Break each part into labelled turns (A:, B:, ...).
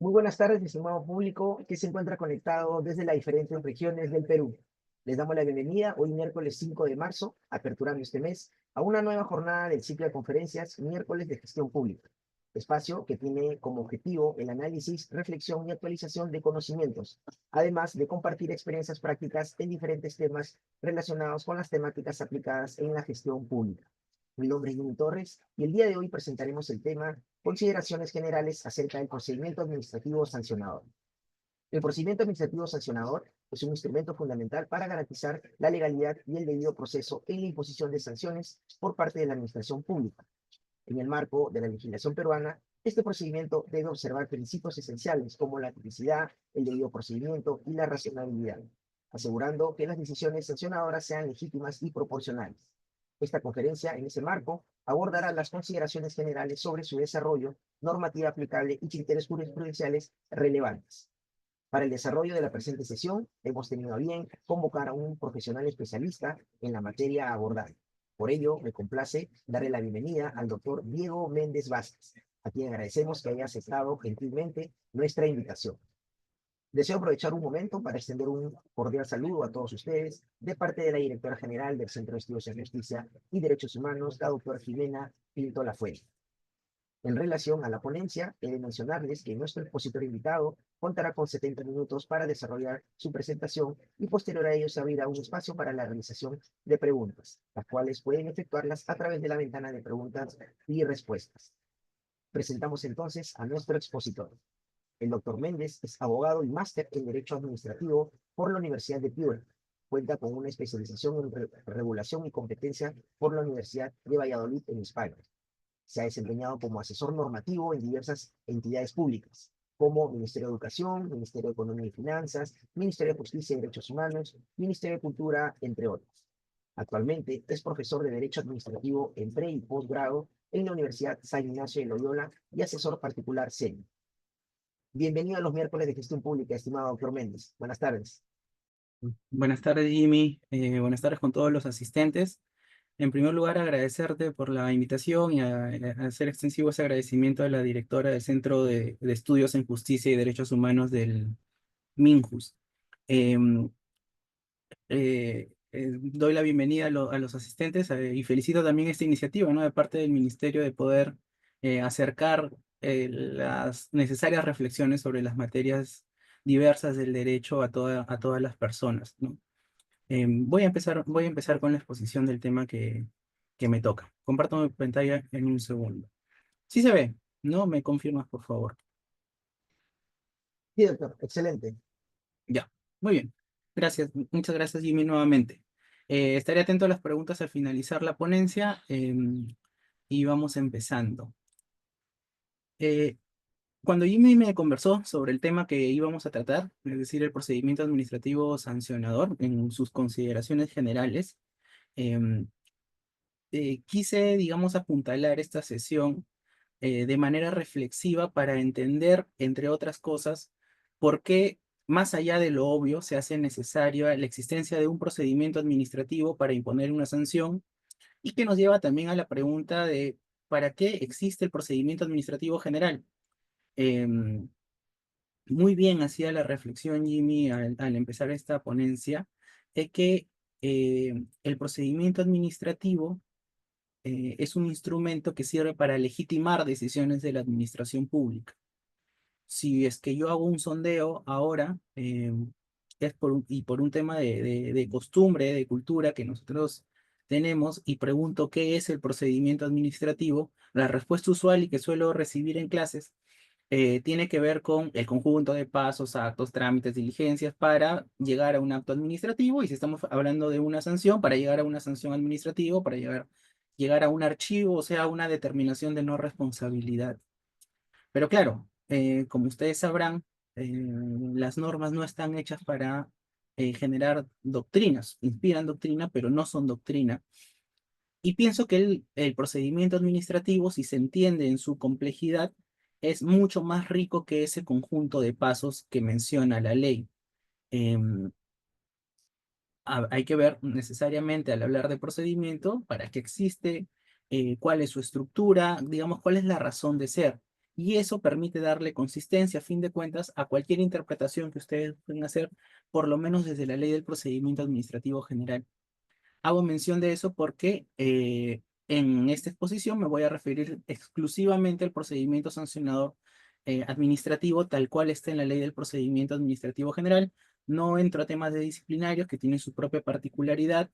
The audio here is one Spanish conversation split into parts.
A: Muy buenas tardes, estimado público que se encuentra conectado desde las diferentes regiones del Perú. Les damos la bienvenida hoy miércoles 5 de marzo, aperturando este mes, a una nueva jornada del ciclo de conferencias Miércoles de Gestión Pública, espacio que tiene como objetivo el análisis, reflexión y actualización de conocimientos, además de compartir experiencias prácticas en diferentes temas relacionados con las temáticas aplicadas en la gestión pública. Mi nombre es Jimmy Torres y el día de hoy presentaremos el tema Consideraciones generales acerca del procedimiento administrativo sancionador. El procedimiento administrativo sancionador es un instrumento fundamental para garantizar la legalidad y el debido proceso en la imposición de sanciones por parte de la administración pública. En el marco de la legislación peruana, este procedimiento debe observar principios esenciales como la tipicidad, el debido procedimiento y la racionalidad, asegurando que las decisiones sancionadoras sean legítimas y proporcionales. Esta conferencia, en ese marco, abordará las consideraciones generales sobre su desarrollo, normativa aplicable y criterios jurisprudenciales relevantes. Para el desarrollo de la presente sesión, hemos tenido a bien convocar a un profesional especialista en la materia abordada. Por ello, me complace darle la bienvenida al doctor Diego Méndez Vázquez, a quien agradecemos que haya aceptado gentilmente nuestra invitación. Deseo aprovechar un momento para extender un cordial saludo a todos ustedes de parte de la directora general del Centro de Estudios en Justicia y Derechos Humanos, la doctora Jimena Pinto Lafuente. En relación a la ponencia, he de mencionarles que nuestro expositor invitado contará con 70 minutos para desarrollar su presentación y posterior a ello se abrirá un espacio para la realización de preguntas, las cuales pueden efectuarlas a través de la ventana de preguntas y respuestas. Presentamos entonces a nuestro expositor. El doctor Méndez es abogado y máster en Derecho Administrativo por la Universidad de Piura. Cuenta con una especialización en regulación y competencia por la Universidad de Valladolid en España. Se ha desempeñado como asesor normativo en diversas entidades públicas, como Ministerio de Educación, Ministerio de Economía y Finanzas, Ministerio de Justicia y Derechos Humanos, Ministerio de Cultura, entre otros. Actualmente es profesor de Derecho Administrativo en pre y posgrado en la Universidad San Ignacio de Loyola y asesor particular senior. Bienvenido a los miércoles de gestión pública, estimado doctor Méndez. Buenas tardes.
B: Buenas tardes, Jimmy. Buenas tardes con todos los asistentes. En primer lugar, agradecerte por la invitación y a hacer extensivo ese agradecimiento a la directora del Centro de Estudios en Justicia y Derechos Humanos del MINJUS. Em, Doy la bienvenida a los asistentes y felicito también esta iniciativa, ¿no? De parte del Ministerio de poder acercar las necesarias reflexiones sobre las materias diversas del derecho a todas las personas, ¿no? Voy a empezar con la exposición del tema que me toca. Comparto mi pantalla en un segundo. Sí se ve, ¿no? Me confirmas, por favor.
A: Sí, doctor, excelente.
B: Ya, muy bien. Gracias, muchas gracias, Jimmy, nuevamente. Estaré atento a las preguntas al finalizar la ponencia y vamos empezando. Eh, Cuando Jimmy me conversó sobre el tema que íbamos a tratar, es decir, el procedimiento administrativo sancionador en sus consideraciones generales, em, quise, digamos, apuntalar esta sesión de manera reflexiva para entender, entre otras cosas, por qué, más allá de lo obvio, se hace necesaria la existencia de un procedimiento administrativo para imponer una sanción y que nos lleva también a la pregunta de ¿para qué existe el procedimiento administrativo general? Em, Muy bien hacía la reflexión Jimmy al empezar esta ponencia, de que el procedimiento administrativo es un instrumento que sirve para legitimar decisiones de la administración pública. Si es que yo hago un sondeo ahora, es por un tema de costumbre, de cultura que nosotros tenemos y pregunto qué es el procedimiento administrativo, la respuesta usual y que suelo recibir en clases tiene que ver con el conjunto de pasos, actos, trámites, diligencias para llegar a un acto administrativo y si estamos hablando de una sanción, para llegar a una sanción administrativa, para llegar a un archivo, o sea, una determinación de no responsabilidad. Pero claro, como ustedes sabrán, las normas no están hechas para generar doctrinas, inspiran doctrina, pero no son doctrina. Y pienso que el procedimiento administrativo, si se entiende en su complejidad, es mucho más rico que ese conjunto de pasos que menciona la ley. Em, Hay que ver necesariamente al hablar de procedimiento para qué existe, cuál es su estructura, digamos, cuál es la razón de ser. y eso permite darle consistencia, a fin de cuentas, a cualquier interpretación que ustedes pueden hacer, por lo menos desde la ley del procedimiento administrativo general. Hago mención de eso porque en esta exposición me voy a referir exclusivamente al procedimiento sancionador administrativo, tal cual está en la ley del procedimiento administrativo general. No entro a temas de disciplinarios que tienen su propia particularidad,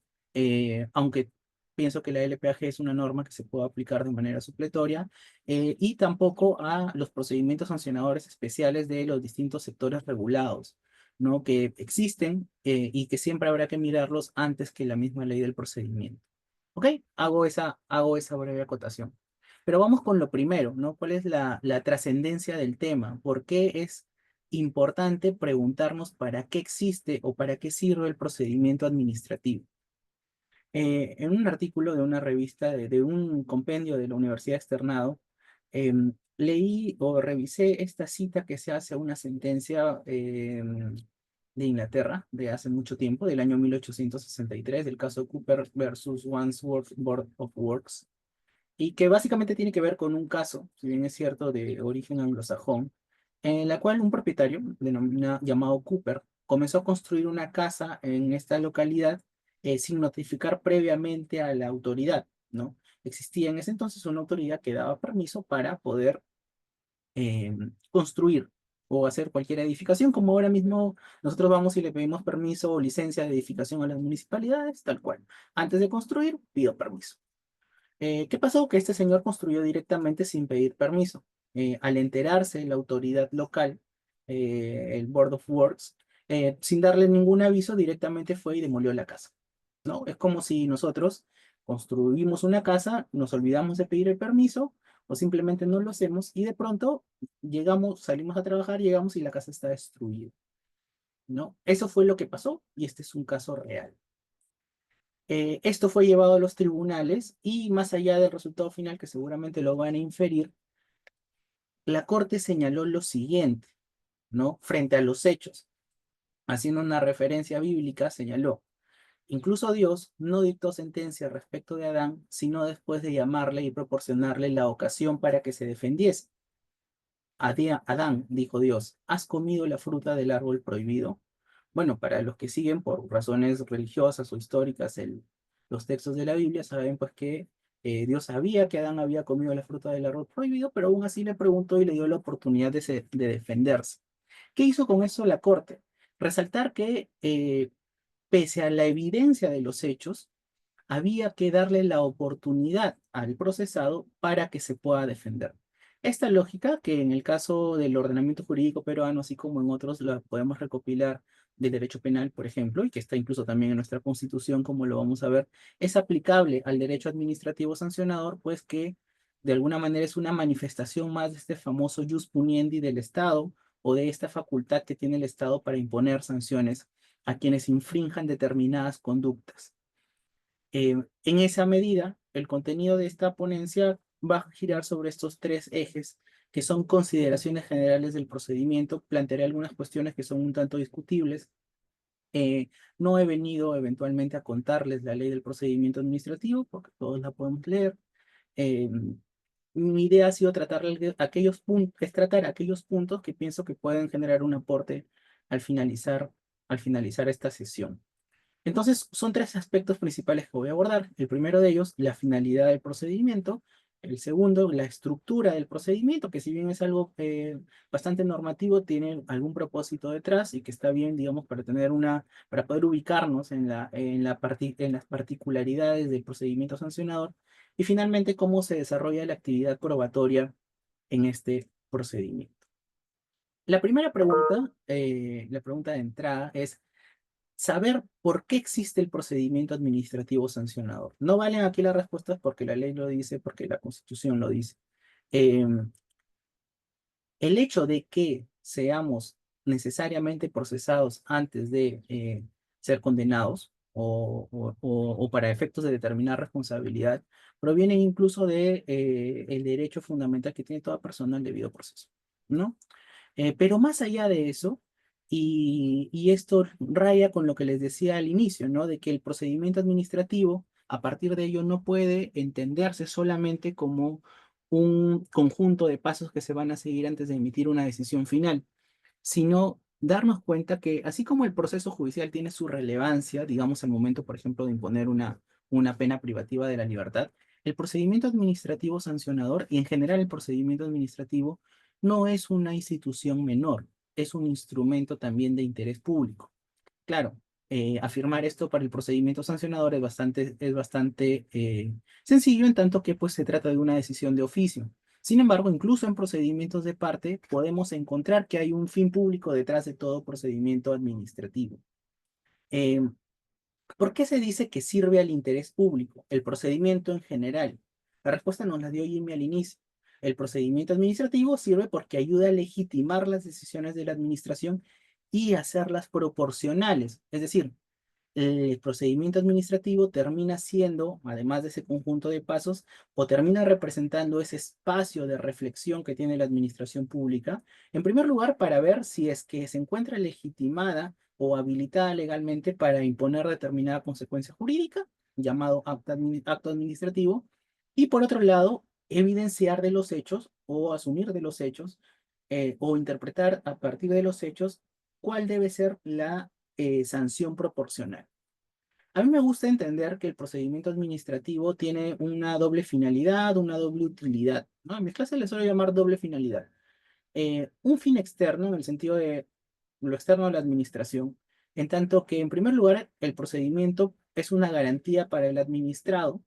B: aunque pienso que la LPAG es una norma que se puede aplicar de manera supletoria, y tampoco a los procedimientos sancionadores especiales de los distintos sectores regulados, ¿no? Que existen y que siempre habrá que mirarlos antes que la misma ley del procedimiento. ¿Ok? Hago esa breve acotación. Pero vamos con lo primero, ¿no? ¿Cuál es la trascendencia del tema? ¿Por qué es importante preguntarnos para qué existe o para qué sirve el procedimiento administrativo? En un artículo de una revista, de un compendio de la Universidad Externado, leí o revisé esta cita que se hace a una sentencia de Inglaterra de hace mucho tiempo, del año 1863, del caso Cooper versus Wandsworth Board of Works, y que básicamente tiene que ver con un caso, si bien es cierto, de origen anglosajón, en la cual un propietario llamado Cooper comenzó a construir una casa en esta localidad sin notificar previamente a la autoridad, ¿no? Existía en ese entonces una autoridad que daba permiso para poder construir o hacer cualquier edificación, como ahora mismo nosotros vamos y le pedimos permiso o licencia de edificación a las municipalidades, tal cual. Antes de construir, pido permiso. ¿Qué pasó? Que este señor construyó directamente sin pedir permiso. Al enterarse la autoridad local, el Board of Works, sin darle ningún aviso, directamente fue y demolió la casa, ¿no? Es como si nosotros construimos una casa, nos olvidamos de pedir el permiso o simplemente no lo hacemos y de pronto llegamos, salimos a trabajar, llegamos y la casa está destruida, ¿no? Eso fue lo que pasó y este es un caso real. Esto fue llevado a los tribunales y más allá del resultado final, que seguramente lo van a inferir, la Corte señaló lo siguiente, ¿no? Frente a los hechos, haciendo una referencia bíblica, señaló: incluso Dios no dictó sentencia respecto de Adán, sino después de llamarle y proporcionarle la ocasión para que se defendiese. Adán, dijo Dios, ¿has comido la fruta del árbol prohibido? Bueno, para los que siguen por razones religiosas o históricas los textos de la Biblia, saben pues que Dios sabía que Adán había comido la fruta del árbol prohibido, pero aún así le preguntó y le dio la oportunidad de defenderse. ¿Qué hizo con eso la Corte? Resaltar que pese a la evidencia de los hechos, había que darle la oportunidad al procesado para que se pueda defender. Esta lógica, que en el caso del ordenamiento jurídico peruano, así como en otros, la podemos recopilar del derecho penal, por ejemplo, y que está incluso también en nuestra Constitución, como lo vamos a ver, es aplicable al derecho administrativo sancionador, pues que de alguna manera es una manifestación más de este famoso jus puniendi del Estado o de esta facultad que tiene el Estado para imponer sanciones a quienes infrinjan determinadas conductas. En esa medida, el contenido de esta ponencia va a girar sobre estos tres ejes, que son consideraciones generales del procedimiento. Plantearé algunas cuestiones que son un tanto discutibles. No he venido eventualmente a contarles la ley del procedimiento administrativo, porque todos la podemos leer. Eh, Mi idea ha sido tratar aquellos puntos, es tratar aquellos puntos que pienso que pueden generar un aporte al al finalizar esta sesión. Entonces, son tres aspectos principales que voy a abordar. El primero de ellos, la finalidad del procedimiento. El segundo, la estructura del procedimiento, que si bien es algo bastante normativo, tiene algún propósito detrás y que está bien, digamos, para poder ubicarnos en las particularidades del procedimiento sancionador. Y finalmente, cómo se desarrolla la actividad probatoria en este procedimiento. La pregunta de entrada es saber por qué existe el procedimiento administrativo sancionador. No valen aquí las respuestas porque la ley lo dice, porque la Constitución lo dice. Eh, el hecho de que seamos necesariamente procesados antes de ser condenados o para efectos de determinar responsabilidad, proviene incluso de el derecho fundamental que tiene toda persona al debido proceso, ¿no? Pero más allá de eso, y esto raya con lo que les decía al inicio, ¿no? De que el procedimiento administrativo, a partir de ello, no puede entenderse solamente como un conjunto de pasos que se van a seguir antes de emitir una decisión final, sino darnos cuenta que así como el proceso judicial tiene su relevancia, digamos, al momento, por ejemplo, de imponer una pena privativa de la libertad, el procedimiento administrativo sancionador y en general el procedimiento administrativo no es una institución menor, es un instrumento también de interés público. Claro, afirmar esto para el procedimiento sancionador es bastante sencillo en tanto que pues, se trata de una decisión de oficio. Sin embargo, incluso en procedimientos de parte podemos encontrar que hay un fin público detrás de todo procedimiento administrativo. Eh, ¿Por qué se dice que sirve al interés público? El procedimiento en general. La respuesta nos la dio Jimmy al inicio. El procedimiento administrativo sirve porque ayuda a legitimar las decisiones de la administración y hacerlas proporcionales. Es decir, el procedimiento administrativo termina siendo, además de ese conjunto de pasos, o termina representando ese espacio de reflexión que tiene la administración pública, en primer lugar, para ver si es que se encuentra legitimada o habilitada legalmente para imponer determinada consecuencia jurídica, llamado acto administrativo, y por otro lado, evidenciar de los hechos o asumir de los hechos o interpretar a partir de los hechos cuál debe ser la sanción proporcional. A mí me gusta entender que el procedimiento administrativo tiene una doble finalidad, una doble utilidad, ¿no? En mis clases les suelo llamar doble finalidad. Un fin externo, en el sentido de lo externo de la administración, en tanto que, en primer lugar, el procedimiento es una garantía para el administrado,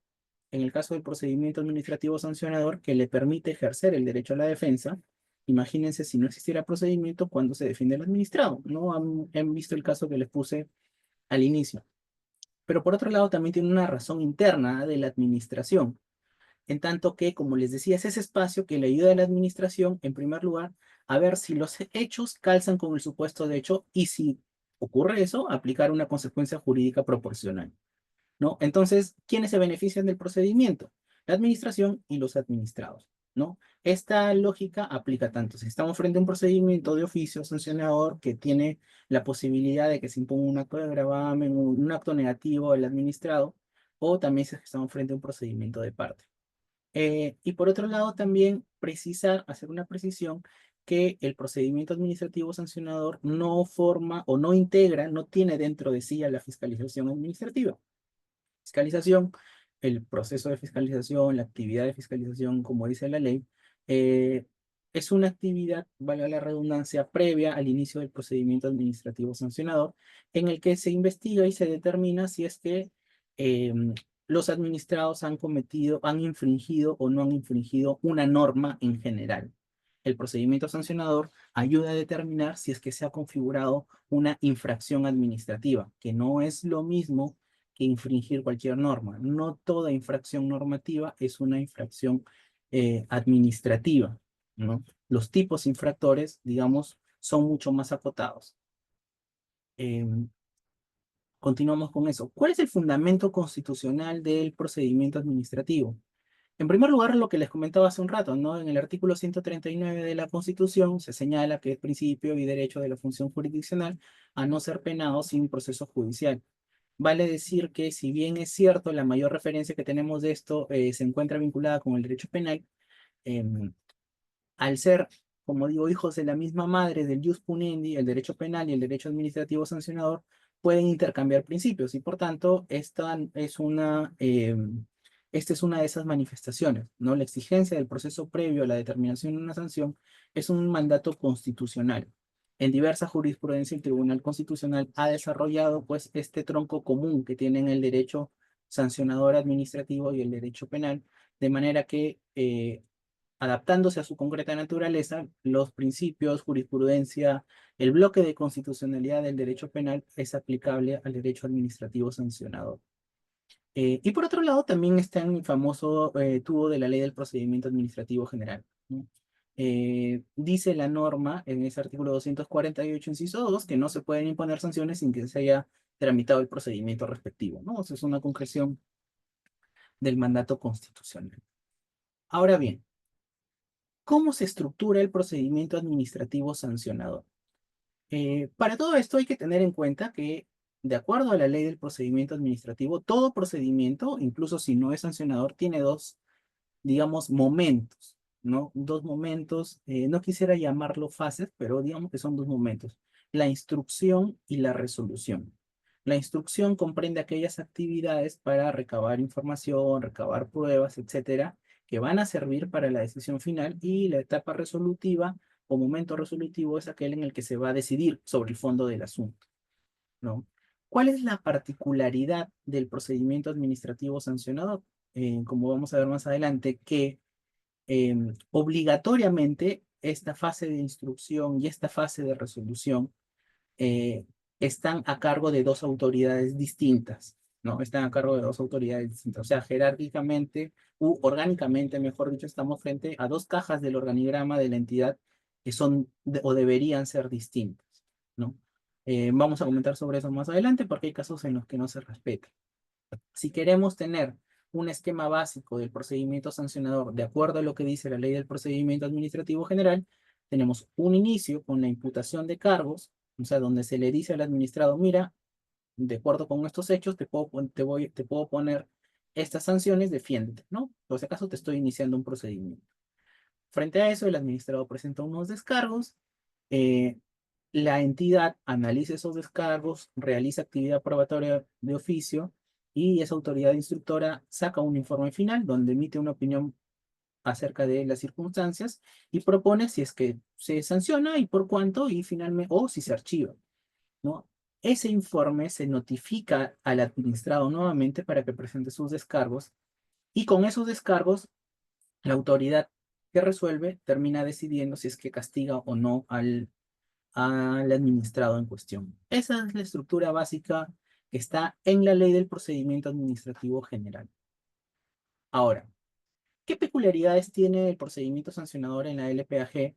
B: en el caso del procedimiento administrativo sancionador, que le permite ejercer el derecho a la defensa. Imagínense si no existiera procedimiento, cuando se defiende el administrado, ¿no? Han visto el caso que les puse al inicio. Pero por otro lado también tiene una razón interna de la administración, en tanto que, como les decía, es ese espacio que le ayuda a la administración, en primer lugar, a ver si los hechos calzan con el supuesto de hecho y si ocurre eso, aplicar una consecuencia jurídica proporcional, ¿no? Entonces, ¿quiénes se benefician del procedimiento? La administración y los administrados, ¿no? Esta lógica aplica tanto si estamos frente a un procedimiento de oficio sancionador que tiene la posibilidad de que se imponga un acto de gravamen, un acto negativo al administrado, o también si estamos frente a un procedimiento de parte. Y por otro lado, también precisar, hacer una precisión que el procedimiento administrativo sancionador no forma o no integra, no tiene dentro de sí a la fiscalización administrativa. Fiscalización, el proceso de fiscalización, la actividad de fiscalización, como dice la ley, eh, es una actividad, valga la redundancia, previa al inicio del procedimiento administrativo sancionador, en el que se investiga y se determina si es que eh, los administrados han cometido, han infringido o no han infringido una norma en general. El procedimiento sancionador ayuda a determinar si es que se ha configurado una infracción administrativa, que no es lo mismo que infringir cualquier norma. No toda infracción normativa es una infracción administrativa, ¿no? Los tipos infractores, digamos, son mucho más acotados. Continuamos con eso. ¿Cuál es el fundamento constitucional del procedimiento administrativo? En primer lugar, lo que les comentaba hace un rato, ¿no? En el artículo 139 de la Constitución se señala que es principio y derecho de la función jurisdiccional a no ser penado sin proceso judicial. Vale decir que si bien es cierto, la mayor referencia que tenemos de esto se encuentra vinculada con el derecho penal, em, al ser, como digo, hijos de la misma madre del jus puniendi, el derecho penal y el derecho administrativo sancionador pueden intercambiar principios y por tanto esta es una de esas manifestaciones, ¿no? La exigencia del proceso previo a la determinación de una sanción es un mandato constitucional. En diversa jurisprudencia, el Tribunal Constitucional ha desarrollado pues este tronco común que tienen el derecho sancionador administrativo y el derecho penal, de manera que adaptándose a su concreta naturaleza, los principios, jurisprudencia, el bloque de constitucionalidad del derecho penal es aplicable al derecho administrativo sancionador. Y por otro lado, también está en el famoso tubo de la ley del procedimiento administrativo general, ¿no? Dice la norma en ese artículo 248, inciso 2, que no se pueden imponer sanciones sin que se haya tramitado el procedimiento respectivo, ¿no? O sea, es una concreción del mandato constitucional. Ahora bien, ¿cómo se estructura el procedimiento administrativo sancionador? Para todo esto hay que tener en cuenta que, de acuerdo a la ley del procedimiento administrativo, todo procedimiento, incluso si no es sancionador, tiene dos digamos, momentos, ¿no? Dos momentos, no quisiera llamarlo fases, pero digamos que son dos momentos, la instrucción y la resolución. La instrucción comprende aquellas actividades para recabar información, recabar pruebas, etcétera, que van a servir para la decisión final, y la etapa resolutiva o momento resolutivo es aquel en el que se va a decidir sobre el fondo del asunto, ¿no? ¿Cuál es la particularidad del procedimiento administrativo sancionador? Como vamos a ver más adelante, que obligatoriamente esta fase de instrucción y esta fase de resolución eh, están a cargo de dos autoridades distintas, ¿no? Están a cargo de dos autoridades distintas. O sea, jerárquicamente u orgánicamente, mejor dicho, estamos frente a dos cajas del organigrama de la entidad que son o deberían ser distintas, ¿no? Vamos a comentar sobre eso más adelante porque hay casos en los que no se respeta. Si queremos tener un esquema básico del procedimiento sancionador de acuerdo a lo que dice la ley del procedimiento administrativo general, tenemos un inicio con la imputación de cargos, o sea, donde se le dice al administrado, mira, de acuerdo con estos hechos, te puedo poner estas sanciones, defiéndete, ¿no? Por si acaso te estoy iniciando un procedimiento. Frente a eso, el administrado presenta unos descargos, eh, la entidad analiza esos descargos, realiza actividad probatoria de oficio, y esa autoridad instructora saca un informe final donde emite una opinión acerca de las circunstancias y propone si es que se sanciona y por cuánto, y finalmente, o si se archiva, ¿no? Ese informe se notifica al administrado nuevamente para que presente sus descargos, y con esos descargos la autoridad que resuelve termina decidiendo si es que castiga o no al administrado en cuestión. Esa es la estructura básica que está en la ley del procedimiento administrativo general. Ahora, ¿qué peculiaridades tiene el procedimiento sancionador en la LPAG,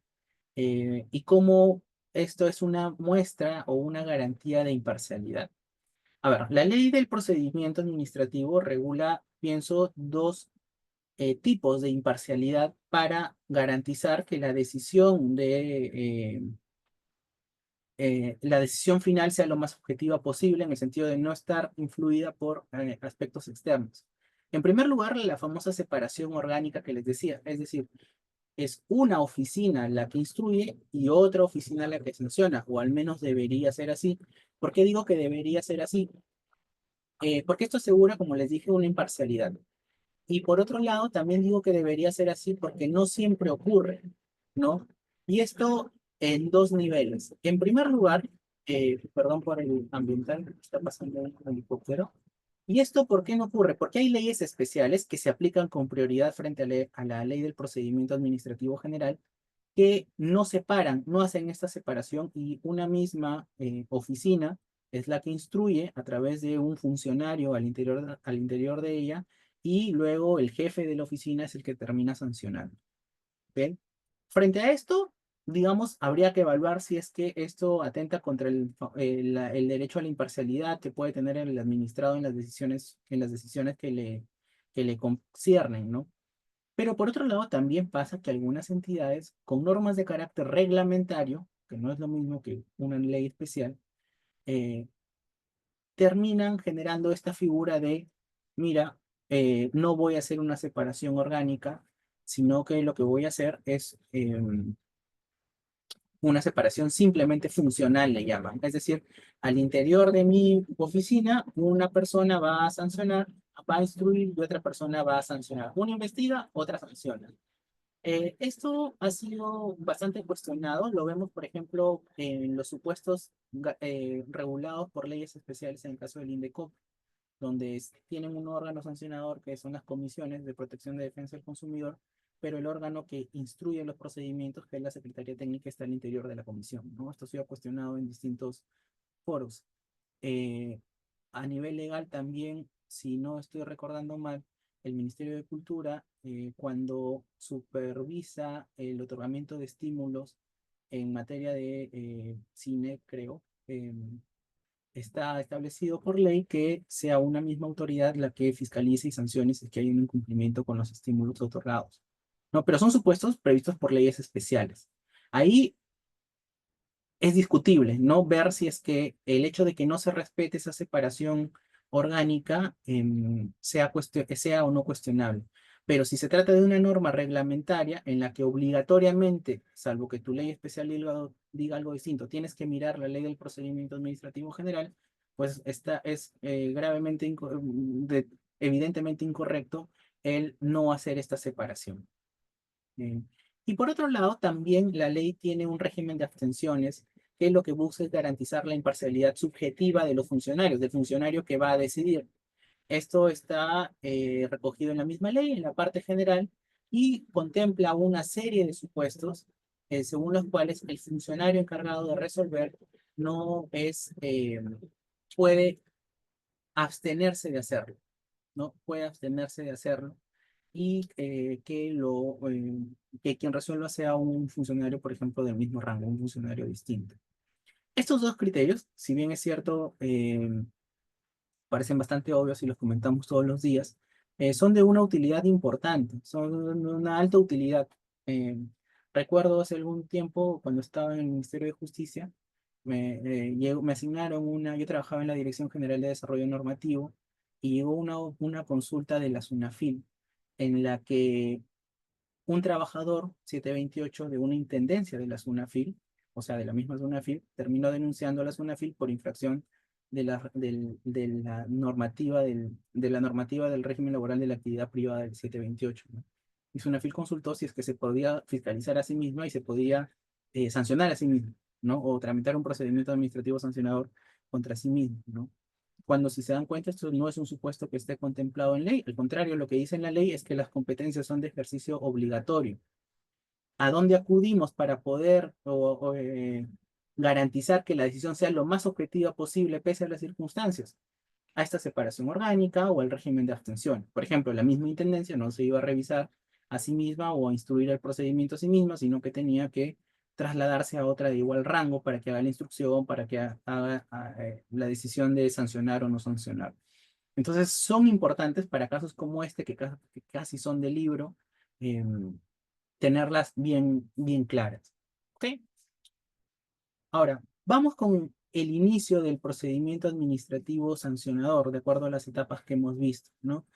B: y cómo esto es una muestra o una garantía de imparcialidad? A ver, la ley del procedimiento administrativo regula, pienso, dos tipos de imparcialidad para garantizar que la decisión final sea lo más objetiva posible, en el sentido de no estar influida por aspectos externos. En primer lugar, la famosa separación orgánica que les decía, es decir, es una oficina la que instruye y otra oficina la que sanciona, o al menos debería ser así. ¿Por qué digo que debería ser así? Porque esto asegura, como les dije, una imparcialidad. Y por otro lado, también digo que debería ser así porque no siempre ocurre, ¿no? Y esto en dos niveles. En primer lugar, perdón por el ambiental que está pasando un helicóptero. ¿Y esto por qué no ocurre? Porque hay leyes especiales que se aplican con prioridad frente a la ley del procedimiento administrativo general, que no separan, no hacen esta separación, y una misma oficina es la que instruye a través de un funcionario al interior de ella, y luego el jefe de la oficina es el que termina sancionando. ¿Ven? Frente a esto, digamos, habría que evaluar si es que esto atenta contra el derecho a la imparcialidad que puede tener el administrado en las decisiones que le conciernen, ¿no? Pero por otro lado, también pasa que algunas entidades con normas de carácter reglamentario, que no es lo mismo que una ley especial, eh, terminan generando esta figura de, mira, no voy a hacer una separación orgánica, sino que lo que voy a hacer es una separación simplemente funcional, le llaman. Es decir, al interior de mi oficina, una persona va a sancionar, va a instruir, y otra persona va a sancionar. Una investiga, otra sanciona. Esto ha sido bastante cuestionado. Lo vemos, por ejemplo, en los supuestos regulados por leyes especiales en el caso del INDECOP, donde tienen un órgano sancionador que son las comisiones de protección de defensa del consumidor, pero el órgano que instruye los procedimientos, que es la Secretaría Técnica, está al interior de la comisión, ¿no? Esto ha sido cuestionado en distintos foros. Eh, a nivel legal también, si no estoy recordando mal, el Ministerio de Cultura, cuando supervisa el otorgamiento de estímulos en materia de cine, creo, está establecido por ley que sea una misma autoridad la que fiscalice y sancione si es que hay un incumplimiento con los estímulos otorgados. No, pero son supuestos previstos por leyes especiales. Ahí es discutible, ¿no? Ver si es que el hecho de que no se respete esa separación orgánica sea o no cuestionable. Pero si se trata de una norma reglamentaria en la que obligatoriamente, salvo que tu ley especial diga algo distinto, tienes que mirar la ley del procedimiento administrativo general, pues esta es gravemente, evidentemente incorrecto el no hacer esta separación. Eh, y por otro lado, también la ley tiene un régimen de abstenciones que lo que busca es garantizar la imparcialidad subjetiva de los funcionarios, del funcionario que va a decidir. Esto está recogido en la misma ley, en la parte general, y contempla una serie de supuestos según los cuales el funcionario encargado de resolver no es, puede abstenerse de hacerlo, ¿no? Puede abstenerse de hacerlo y que quien resuelva sea un funcionario, por ejemplo, del mismo rango, un funcionario distinto. Estos dos criterios, si bien es cierto, parecen bastante obvios y los comentamos todos los días, son de una utilidad importante, son de una alta utilidad. Eh, Recuerdo hace algún tiempo, cuando estaba en el Ministerio de Justicia, me asignaron yo trabajaba en la Dirección General de Desarrollo Normativo, y llegó una consulta de la SUNAFIL, en la que un trabajador 728 de una intendencia de la SUNAFIL, o sea, de la misma SUNAFIL, terminó denunciando a la SUNAFIL por infracción de la normativa del régimen laboral de la actividad privada del 728, ¿no? Y SUNAFIL consultó si es que se podía fiscalizar a sí misma y se podía sancionar a sí misma, ¿no? O tramitar un procedimiento administrativo sancionador contra sí mismo, ¿no? Cuando, si se dan cuenta, esto no es un supuesto que esté contemplado en ley. Al contrario, lo que dice en la ley es que las competencias son de ejercicio obligatorio. ¿A dónde acudimos para poder garantizar que la decisión sea lo más objetiva posible pese a las circunstancias? A esta separación orgánica o al régimen de abstención. Por ejemplo, la misma intendencia no se iba a revisar a sí misma o a instruir el procedimiento a sí misma, sino que tenía que trasladarse a otra de igual rango para que haga la instrucción, para que haga la decisión de sancionar o no sancionar. Entonces, son importantes para casos como este, que casi son de libro, tenerlas bien claras. ¿Ok? Ahora, vamos con el inicio del procedimiento administrativo sancionador, de acuerdo a las etapas que hemos visto, ¿no?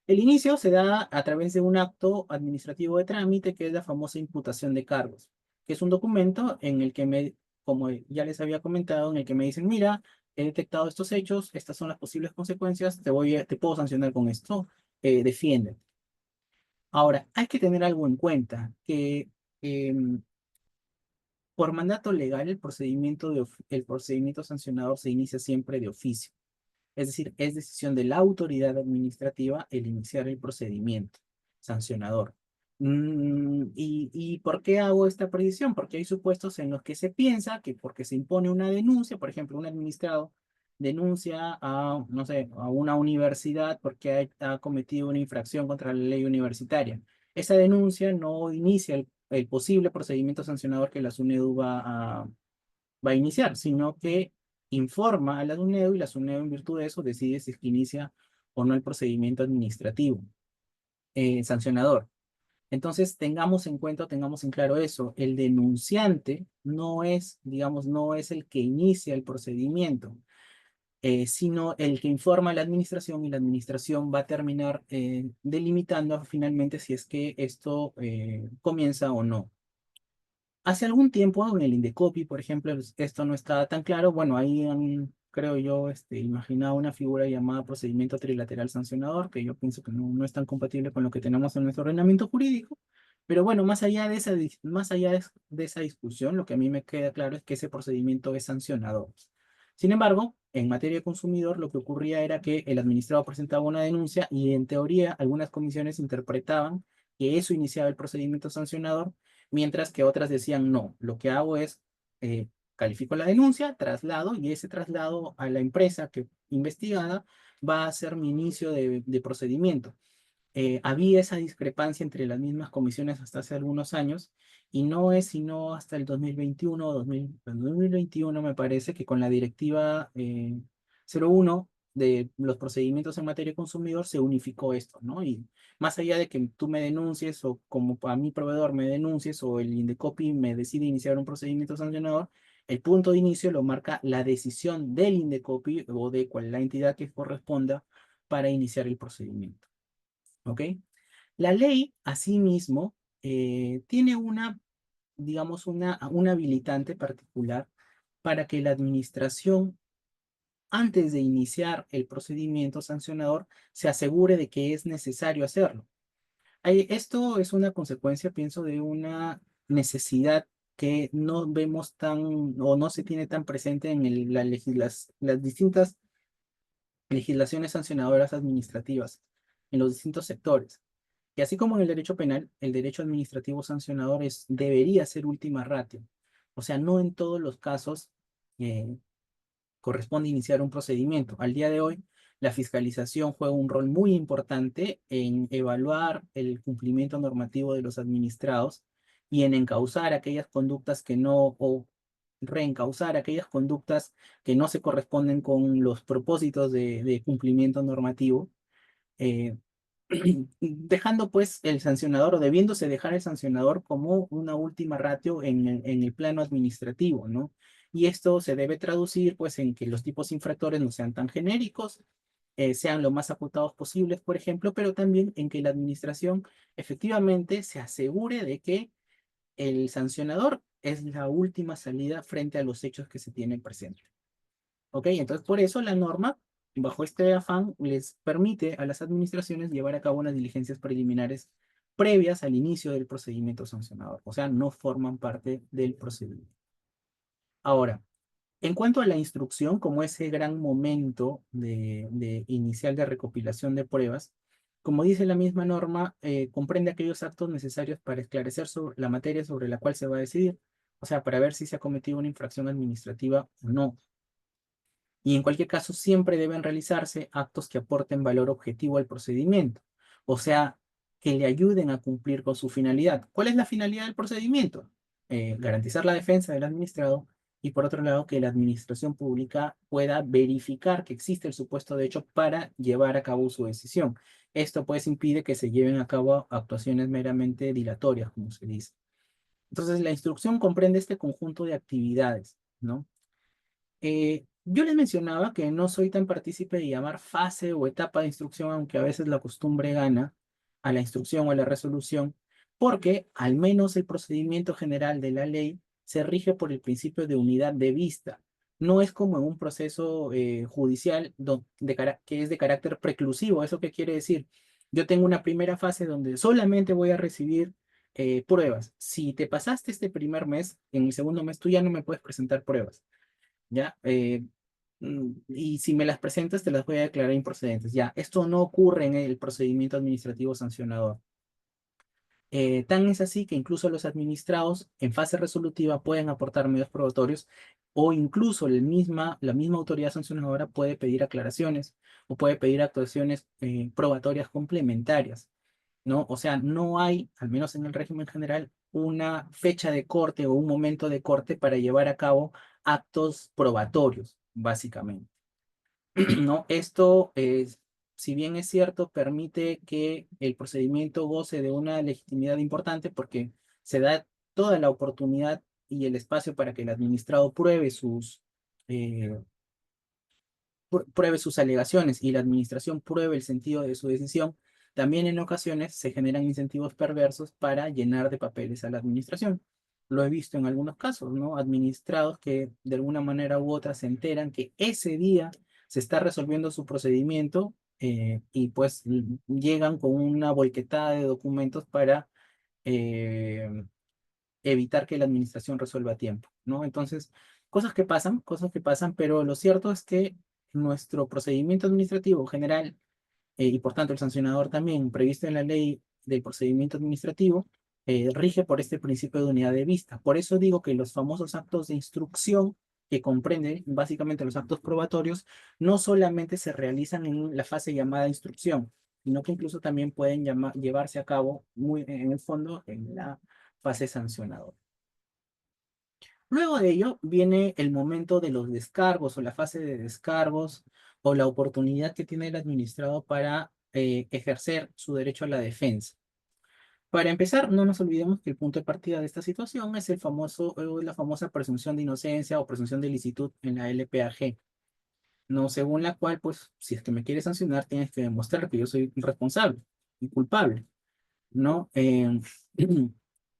B: El inicio se da a través de un acto administrativo de trámite, que es la famosa imputación de cargos, que es un documento en el que como ya les había comentado, en el que me dicen, mira, he detectado estos hechos, estas son las posibles consecuencias, te puedo sancionar con esto, defiende. Ahora, hay que tener algo en cuenta, que em, por mandato legal, el procedimiento sancionador se inicia siempre de oficio. Es decir, es decisión de la autoridad administrativa el iniciar el procedimiento sancionador. ¿Y por qué hago esta precisión? Porque hay supuestos en los que se piensa que porque se impone una denuncia, por ejemplo, un administrado denuncia a, no sé, a una universidad porque ha cometido una infracción contra la ley universitaria. Esa denuncia no inicia el posible procedimiento sancionador que la SUNEDU va a iniciar, sino que informa a la SUNEDU, y la SUNEDU, en virtud de eso, decide si es que inicia o no el procedimiento administrativo sancionador. Entonces, tengamos en cuenta, tengamos en claro eso, el denunciante no es, digamos, no es el que inicia el procedimiento, sino el que informa a la administración, y la administración va a terminar delimitando finalmente si es que esto comienza o no. Hace algún tiempo en el Indecopi, por ejemplo, esto no estaba tan claro. Bueno, ahí han, creo yo, imaginaba una figura llamada procedimiento trilateral sancionador, que yo pienso que no es tan compatible con lo que tenemos en nuestro ordenamiento jurídico. Pero bueno, más allá de esa discusión, lo que a mí me queda claro es que ese procedimiento es sancionador. Sin embargo, en materia de consumidor, lo que ocurría era que el administrado presentaba una denuncia y, en teoría, algunas comisiones interpretaban que eso iniciaba el procedimiento sancionador, mientras que otras decían no, lo que hago es califico la denuncia, traslado, y ese traslado a la empresa que investigada va a ser mi inicio de procedimiento. Había esa discrepancia entre las mismas comisiones hasta hace algunos años, y no es sino hasta el 2021, 2021 me parece, que con la directiva 01 de los procedimientos en materia de consumidor se unificó esto, ¿no? Y más allá de que tú me denuncies, o como a mi proveedor me denuncies, o el Indecopi me decide iniciar un procedimiento sancionador, el punto de inicio lo marca la decisión del Indecopi o de la entidad que corresponda para iniciar el procedimiento. ¿Ok? La ley, asimismo, tiene digamos, una habilitante particular para que la administración, antes de iniciar el procedimiento sancionador, se asegure de que es necesario hacerlo. Esto es una consecuencia, pienso, de una necesidad que no vemos tan o no se tiene tan presente en las distintas legislaciones sancionadoras administrativas en los distintos sectores. Y así como en el derecho penal, el derecho administrativo sancionador debería ser última ratio. O sea, no en todos los casos eh, corresponde iniciar un procedimiento. Al día de hoy, la fiscalización juega un rol muy importante en evaluar el cumplimiento normativo de los administrados y en encauzar aquellas conductas que no, o reencauzar aquellas conductas que no se corresponden con los propósitos de cumplimiento normativo. eh, Dejando pues el sancionador o debiéndose dejar el sancionador como una última ratio en el plano administrativo, ¿no? Y esto se debe traducir pues en que los tipos infractores no sean tan genéricos, sean lo más acotados posibles, por ejemplo, pero también en que la administración efectivamente se asegure de que el sancionador es la última salida frente a los hechos que se tienen presentes. ¿Ok? Entonces, por eso la norma, bajo este afán, les permite a las administraciones llevar a cabo unas diligencias preliminares previas al inicio del procedimiento sancionador. O sea, no forman parte del procedimiento. Ahora, en cuanto a la instrucción, como ese gran momento de inicial de recopilación de pruebas, como dice la misma norma, comprende aquellos actos necesarios para esclarecer sobre la materia sobre la cual se va a decidir. O sea, para ver si se ha cometido una infracción administrativa o no. Y en cualquier caso, siempre deben realizarse actos que aporten valor objetivo al procedimiento, o sea, que le ayuden a cumplir con su finalidad. ¿Cuál es la finalidad del procedimiento? Garantizar la defensa del administrado y, por otro lado, que la administración pública pueda verificar que existe el supuesto de hecho para llevar a cabo su decisión. Esto pues impide que se lleven a cabo actuaciones meramente dilatorias, como se dice. Entonces, la instrucción comprende este conjunto de actividades, ¿no? Yo les mencionaba que no soy tan partícipe de llamar fase o etapa de instrucción, aunque a veces la costumbre gana a la instrucción o a la resolución, porque al menos el procedimiento general de la ley se rige por el principio de unidad de vista. No es como en un proceso judicial que es de carácter preclusivo. ¿Eso qué quiere decir? Yo tengo una primera fase donde solamente voy a recibir pruebas. Si te pasaste este primer mes, en el segundo mes tú ya no me puedes presentar pruebas. ¿Ya? Y si me las presentas, te las voy a declarar improcedentes. Ya, esto no ocurre en el procedimiento administrativo sancionador. Tan es así que incluso los administrados en fase resolutiva pueden aportar medios probatorios o incluso la misma autoridad sancionadora puede pedir aclaraciones o puede pedir actuaciones probatorias complementarias, ¿no? O sea, no hay, al menos en el régimen general, una fecha de corte o un momento de corte para llevar a cabo actos probatorios, básicamente. ¿No? Esto, si bien es cierto, permite que el procedimiento goce de una legitimidad importante porque se da toda la oportunidad y el espacio para que el administrado eh, pruebe sus alegaciones y la administración pruebe el sentido de su decisión. También en ocasiones se generan incentivos perversos para llenar de papeles a la administración. Lo he visto en algunos casos, ¿no? Administrados que de alguna manera u otra se enteran que ese día se está resolviendo su procedimiento y pues llegan con una volquetada de documentos para eh, evitar que la administración resuelva a tiempo, ¿no? Entonces, cosas que pasan, pero lo cierto es que nuestro procedimiento administrativo general y por tanto el sancionador también previsto en la ley del procedimiento administrativo rige por este principio de unidad de vista. Por eso digo que los famosos actos de instrucción que comprenden básicamente los actos probatorios no solamente se realizan en la fase llamada instrucción, sino que incluso también pueden llevarse a cabo muy en el fondo en la fase sancionadora. Luego de ello viene el momento de los descargos o la fase de descargos o la oportunidad que tiene el administrado para ejercer su derecho a la defensa. Para empezar, no nos olvidemos que el punto de partida de esta situación es la famosa presunción de inocencia o presunción de ilicitud en la LPAG, no según la cual, pues, si es que me quieres sancionar, tienes que demostrar que yo soy responsable y culpable. ¿no?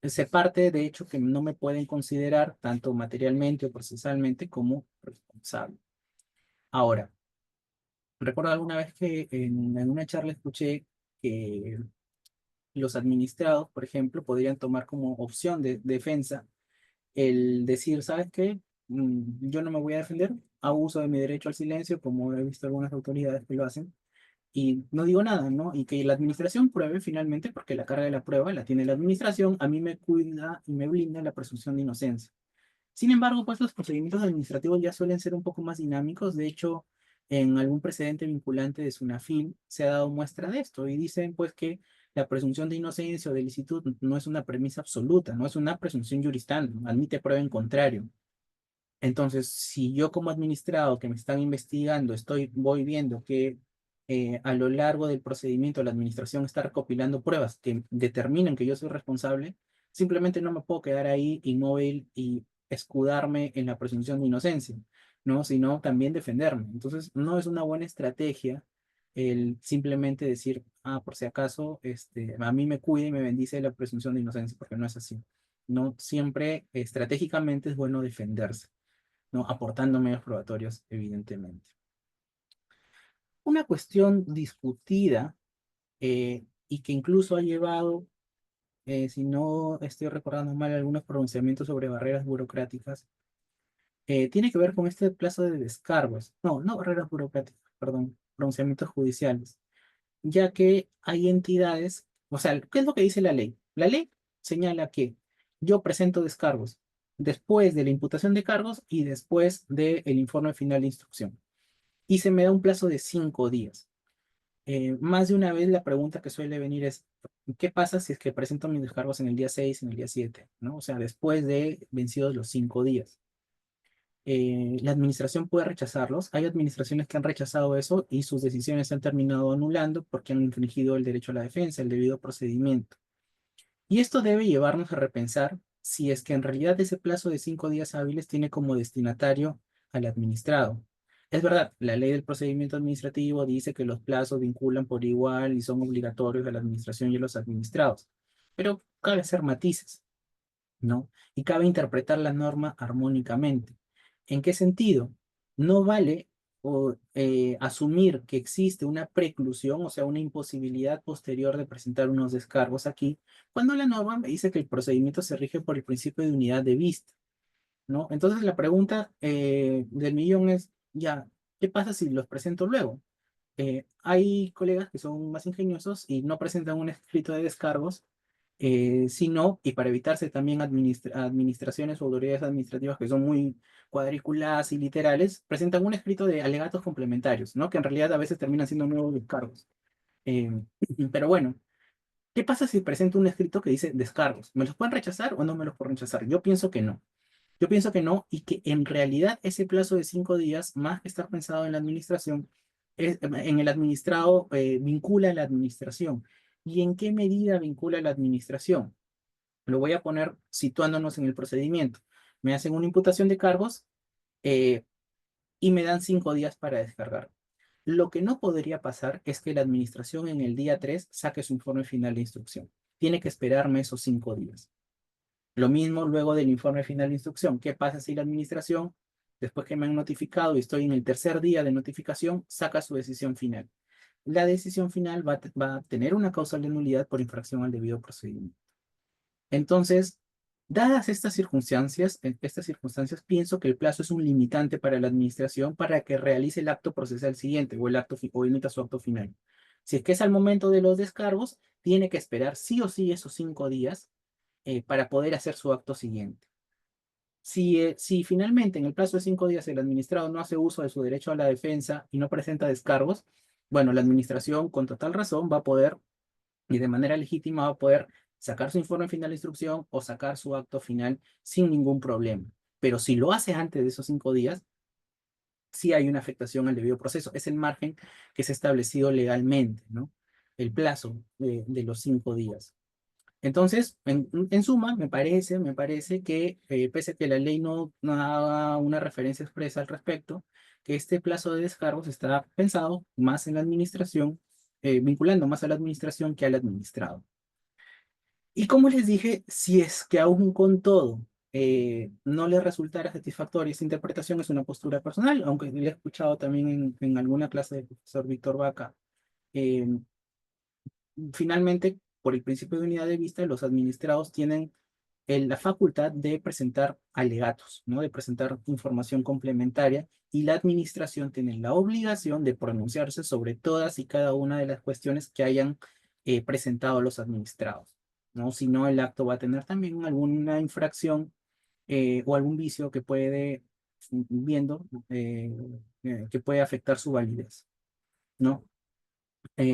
B: Se parte de hecho que no me pueden considerar tanto materialmente o procesalmente como responsable. Ahora, recuerdo alguna vez que en una charla escuché que los administrados, por ejemplo, podrían tomar como opción de defensa el decir, ¿sabes qué? Yo no me voy a defender, hago uso de mi derecho al silencio, como he visto algunas autoridades que lo hacen, y no digo nada, ¿no? Y que la administración pruebe finalmente, porque la carga de la prueba la tiene la administración, a mí me cuida y me blinda la presunción de inocencia. Sin embargo, pues los procedimientos administrativos ya suelen ser un poco más dinámicos. De hecho, en algún precedente vinculante de SUNAFIL se ha dado muestra de esto y dicen pues que la presunción de inocencia o de licitud no es una premisa absoluta, no es una presunción juristante, admite prueba en contrario. Entonces, si yo como administrado que me están investigando voy viendo que a lo largo del procedimiento la administración está recopilando pruebas que determinan que yo soy responsable, simplemente no me puedo quedar ahí inmóvil y escudarme en la presunción de inocencia, ¿no? Sino también defenderme. Entonces, no es una buena estrategia el simplemente decir, por si acaso, a mí me cuida y me bendice la presunción de inocencia, porque no es así. No siempre estratégicamente es bueno defenderse, ¿no? Aportando medios probatorios, evidentemente. Una cuestión discutida y que incluso ha llevado, si no estoy recordando mal, algunos pronunciamientos sobre barreras burocráticas, tiene que ver con este plazo de descargos. No, no barreras burocráticas, perdón, pronunciamientos judiciales, ya que hay entidades, o sea, ¿qué es lo que dice la ley? La ley señala que yo presento descargos después de la imputación de cargos y después del informe final de instrucción. Y se me da un plazo de 5 días. Más de una vez la pregunta que suele venir es, ¿qué pasa si es que presento mis descargos en el día 6, en el día 7? ¿No? O sea, después de vencidos los 5 días. La administración puede rechazarlos. Hay administraciones que han rechazado eso y sus decisiones se han terminado anulando porque han infringido el derecho a la defensa, el debido procedimiento. Y esto debe llevarnos a repensar si es que en realidad ese plazo de 5 días hábiles tiene como destinatario al administrado. Es verdad, la ley del procedimiento administrativo dice que los plazos vinculan por igual y son obligatorios a la administración y a los administrados, pero cabe hacer matices, ¿no? Y cabe interpretar la norma armónicamente. ¿En qué sentido? No vale asumir que existe una preclusión, o sea, una imposibilidad posterior de presentar unos descargos aquí, cuando la norma me dice que el procedimiento se rige por el principio de unidad de vista, ¿no? Entonces la pregunta del millón es, ya, ¿qué pasa si los presento luego? Hay colegas que son más ingeniosos y no presentan un escrito de descargos, sino, y para evitarse también administraciones o autoridades administrativas que son muy cuadriculadas y literales, presentan un escrito de alegatos complementarios, ¿no? Que en realidad a veces terminan siendo nuevos descargos. Eh, pero bueno, ¿qué pasa si presento un escrito que dice descargos? ¿Me los pueden rechazar o no me los pueden rechazar? Yo pienso que no. Yo pienso que no y que en realidad ese plazo de 5 días, más que estar pensado en la administración, en el administrado, vincula a la administración. ¿Y en qué medida vincula a la administración? Lo voy a poner situándonos en el procedimiento. Me hacen una imputación de cargos eh, y me dan 5 días para descargar. Lo que no podría pasar es que la administración en el día 3 saque su informe final de instrucción. Tiene que esperarme esos 5 días. Lo mismo luego del informe final de instrucción. ¿Qué pasa si la administración, después que me han notificado y estoy en el tercer día de notificación, saca su decisión final? La decisión final va a tener una causal de nulidad por infracción al debido procedimiento. Entonces, dadas estas circunstancias, pienso que el plazo es un limitante para la administración para que realice el acto procesal siguiente o o emita su acto final. Si es que es al momento de los descargos, tiene que esperar sí o sí esos 5 días para poder hacer su acto siguiente. Si finalmente en el plazo de 5 días el administrado no hace uso de su derecho a la defensa y no presenta descargos, bueno, la administración con total razón va a poder y de manera legítima va a poder sacar su informe final de instrucción o sacar su acto final sin ningún problema. Pero si lo hace antes de esos 5 días, sí hay una afectación al debido proceso. Es el margen que se ha establecido legalmente, ¿no? El plazo de los 5 días. Entonces, en suma, me parece que pese a que la ley no haga una referencia expresa al respecto, que este plazo de descargos está pensado más en la administración, vinculando más a la administración que al administrado. Y como les dije, si es que aún con todo no les resultara satisfactoria esta interpretación, es una postura personal, aunque le he escuchado también en alguna clase del profesor Víctor Vaca. eh, Finalmente, por el principio de unidad de vista, los administrados tienen la facultad de presentar alegatos, ¿no? De presentar información complementaria, y la administración tiene la obligación de pronunciarse sobre todas y cada una de las cuestiones que hayan presentado los administrados, ¿no? Si no, el acto va a tener también alguna infracción o algún vicio que puede, viendo, que puede afectar su validez, ¿no?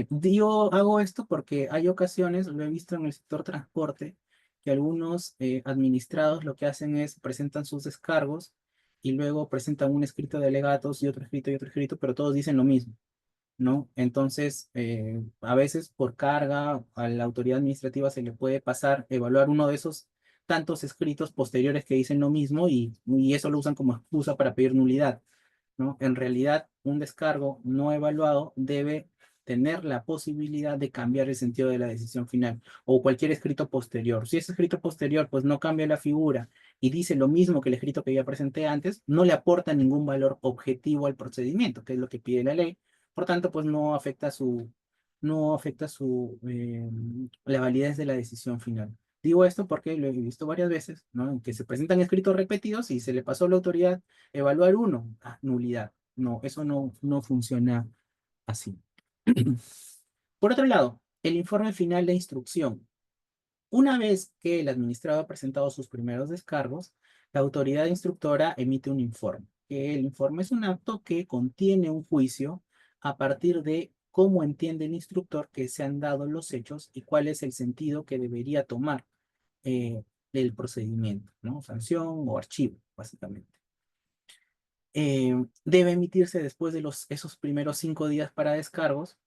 B: Yo hago esto porque hay ocasiones, lo he visto en el sector transporte, que algunos administrados lo que hacen es presentan sus descargos y luego presentan un escrito de alegatos y otro escrito, pero todos dicen lo mismo, ¿no? Entonces, a veces por carga a la autoridad administrativa se le puede pasar evaluar uno de esos tantos escritos posteriores que dicen lo mismo, y eso lo usan como excusa para pedir nulidad, ¿no? En realidad, un descargo no evaluado debe tener la posibilidad de cambiar el sentido de la decisión final, o cualquier escrito posterior. Si ese escrito posterior pues no cambia la figura y dice lo mismo que el escrito que ya presenté antes, no le aporta ningún valor objetivo al procedimiento, que es lo que pide la ley. Por tanto, pues no afecta la validez de la decisión final. Digo esto porque lo he visto varias veces, ¿no? En que se presentan escritos repetidos y se le pasó a la autoridad evaluar uno, nulidad. No, eso no funciona así. Por otro lado, el informe final de instrucción. Una vez que el administrado ha presentado sus primeros descargos, la autoridad instructora emite un informe. Que el informe es un acto que contiene un juicio a partir de cómo entiende el instructor que se han dado los hechos y cuál es el sentido que debería tomar eh, el procedimiento, ¿no? Sanción o archivo, básicamente. Debe emitirse después de esos primeros 5 días para descargos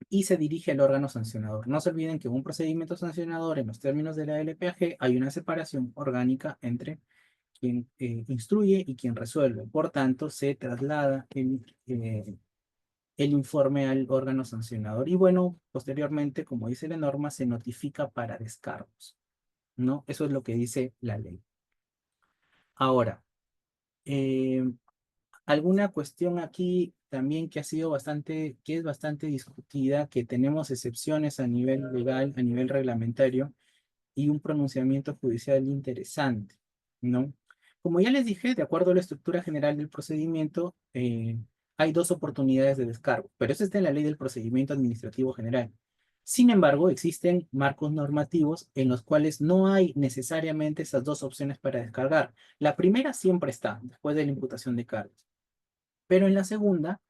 B: y se dirige al órgano sancionador. No se olviden que en un procedimiento sancionador, en los términos de la LPAG, hay una separación orgánica entre quien instruye y quien resuelve. Por tanto, se traslada el informe al órgano sancionador. Y bueno, posteriormente, como dice la norma, se notifica para descargos, ¿no? Eso es lo que dice la ley. Ahora, eh, alguna cuestión aquí también que ha sido que es bastante discutida, que tenemos excepciones a nivel legal, a nivel reglamentario, y un pronunciamiento judicial interesante, ¿no? Como ya les dije, de acuerdo a la estructura general del procedimiento, hay dos oportunidades de descargo, pero eso está en la ley del procedimiento administrativo general. Sin embargo, existen marcos normativos en los cuales no hay necesariamente esas dos opciones para descargar. La primera siempre está, después de la imputación de cargos. Pero en la segunda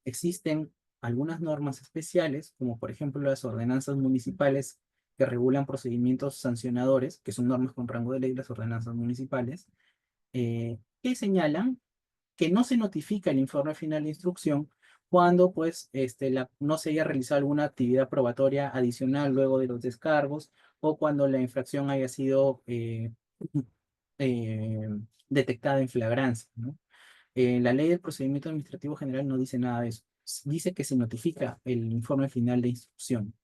B: existen algunas normas especiales, como por ejemplo las ordenanzas municipales que regulan procedimientos sancionadores, que son normas con rango de ley, las ordenanzas municipales, que señalan que no se notifica el informe final de instrucción cuando pues no se haya realizado alguna actividad probatoria adicional luego de los descargos, o cuando la infracción haya sido eh, detectada en flagrancia, ¿no? La ley del procedimiento administrativo general no dice nada de eso. Dice que se notifica el informe final de instrucción.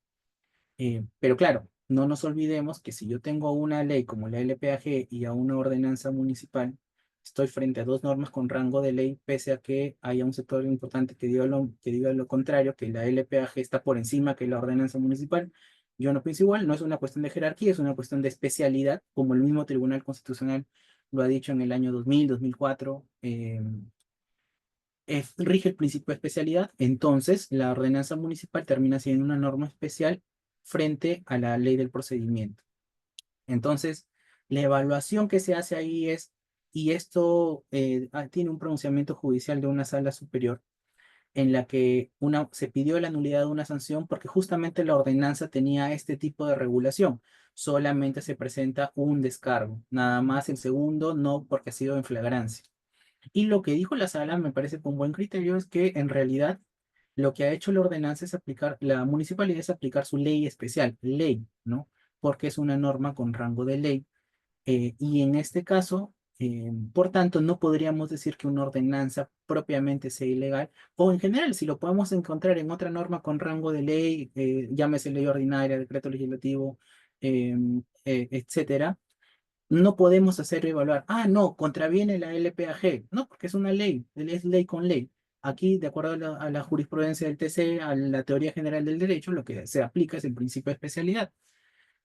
B: Pero claro, no nos olvidemos que si yo tengo una ley como la LPAG y a una ordenanza municipal, estoy frente a dos normas con rango de ley, pese a que haya un sector importante que diga lo contrario, que la LPAG está por encima que la ordenanza municipal. Yo no pienso igual, no es una cuestión de jerarquía, es una cuestión de especialidad, como el mismo Tribunal Constitucional lo ha dicho en el año 2000, 2004. Rige el principio de especialidad, entonces la ordenanza municipal termina siendo una norma especial frente a la ley del procedimiento. Entonces, la evaluación que se hace ahí es, y esto tiene un pronunciamiento judicial de una sala superior, en la que se pidió la nulidad de una sanción porque justamente la ordenanza tenía este tipo de regulación. Solamente se presenta un descargo, nada más el segundo no, porque ha sido en flagrancia. Y lo que dijo la sala me parece con buen criterio es que en realidad lo que ha hecho la ordenanza es aplicar, la municipalidad es aplicar su ley especial, ley, ¿no? Porque es una norma con rango de ley. Y en este caso, por tanto, no podríamos decir que una ordenanza propiamente sea ilegal, o en general, si lo podemos encontrar en otra norma con rango de ley, llámese ley ordinaria, decreto legislativo, etcétera, no podemos hacer evaluar, no, contraviene la LPAG. No, porque es una ley, es ley con ley. Aquí, de acuerdo a la jurisprudencia del TC, a la teoría general del derecho, lo que se aplica es el principio de especialidad.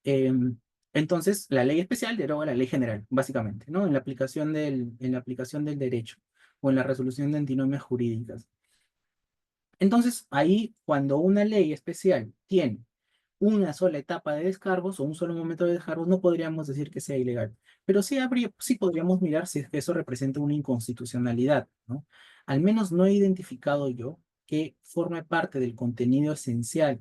B: Em, entonces, la ley especial deroga la ley general, básicamente, ¿no? En la aplicación del derecho o en la resolución de antinomias jurídicas. Entonces, ahí, cuando una ley especial tiene una sola etapa de descargos o un solo momento de descargos, no podríamos decir que sea ilegal. Pero sí podríamos mirar si es que eso representa una inconstitucionalidad, ¿no? Al menos no he identificado yo que forme parte del contenido esencial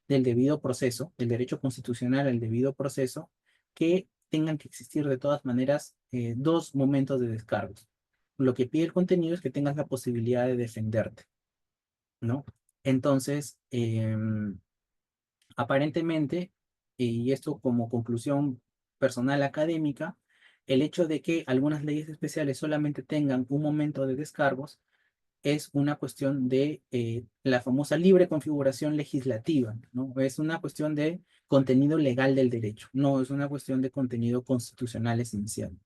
B: del debido proceso, del derecho constitucional al debido proceso, que tengan que existir de todas maneras dos momentos de descargos. Lo que pide el contenido es que tengas la posibilidad de defenderte, ¿no? Entonces, aparentemente, y esto como conclusión personal académica, el hecho de que algunas leyes especiales solamente tengan un momento de descargos es una cuestión de la famosa libre configuración legislativa, ¿no? Es una cuestión de contenido legal del derecho, no es una cuestión de contenido constitucional esencial.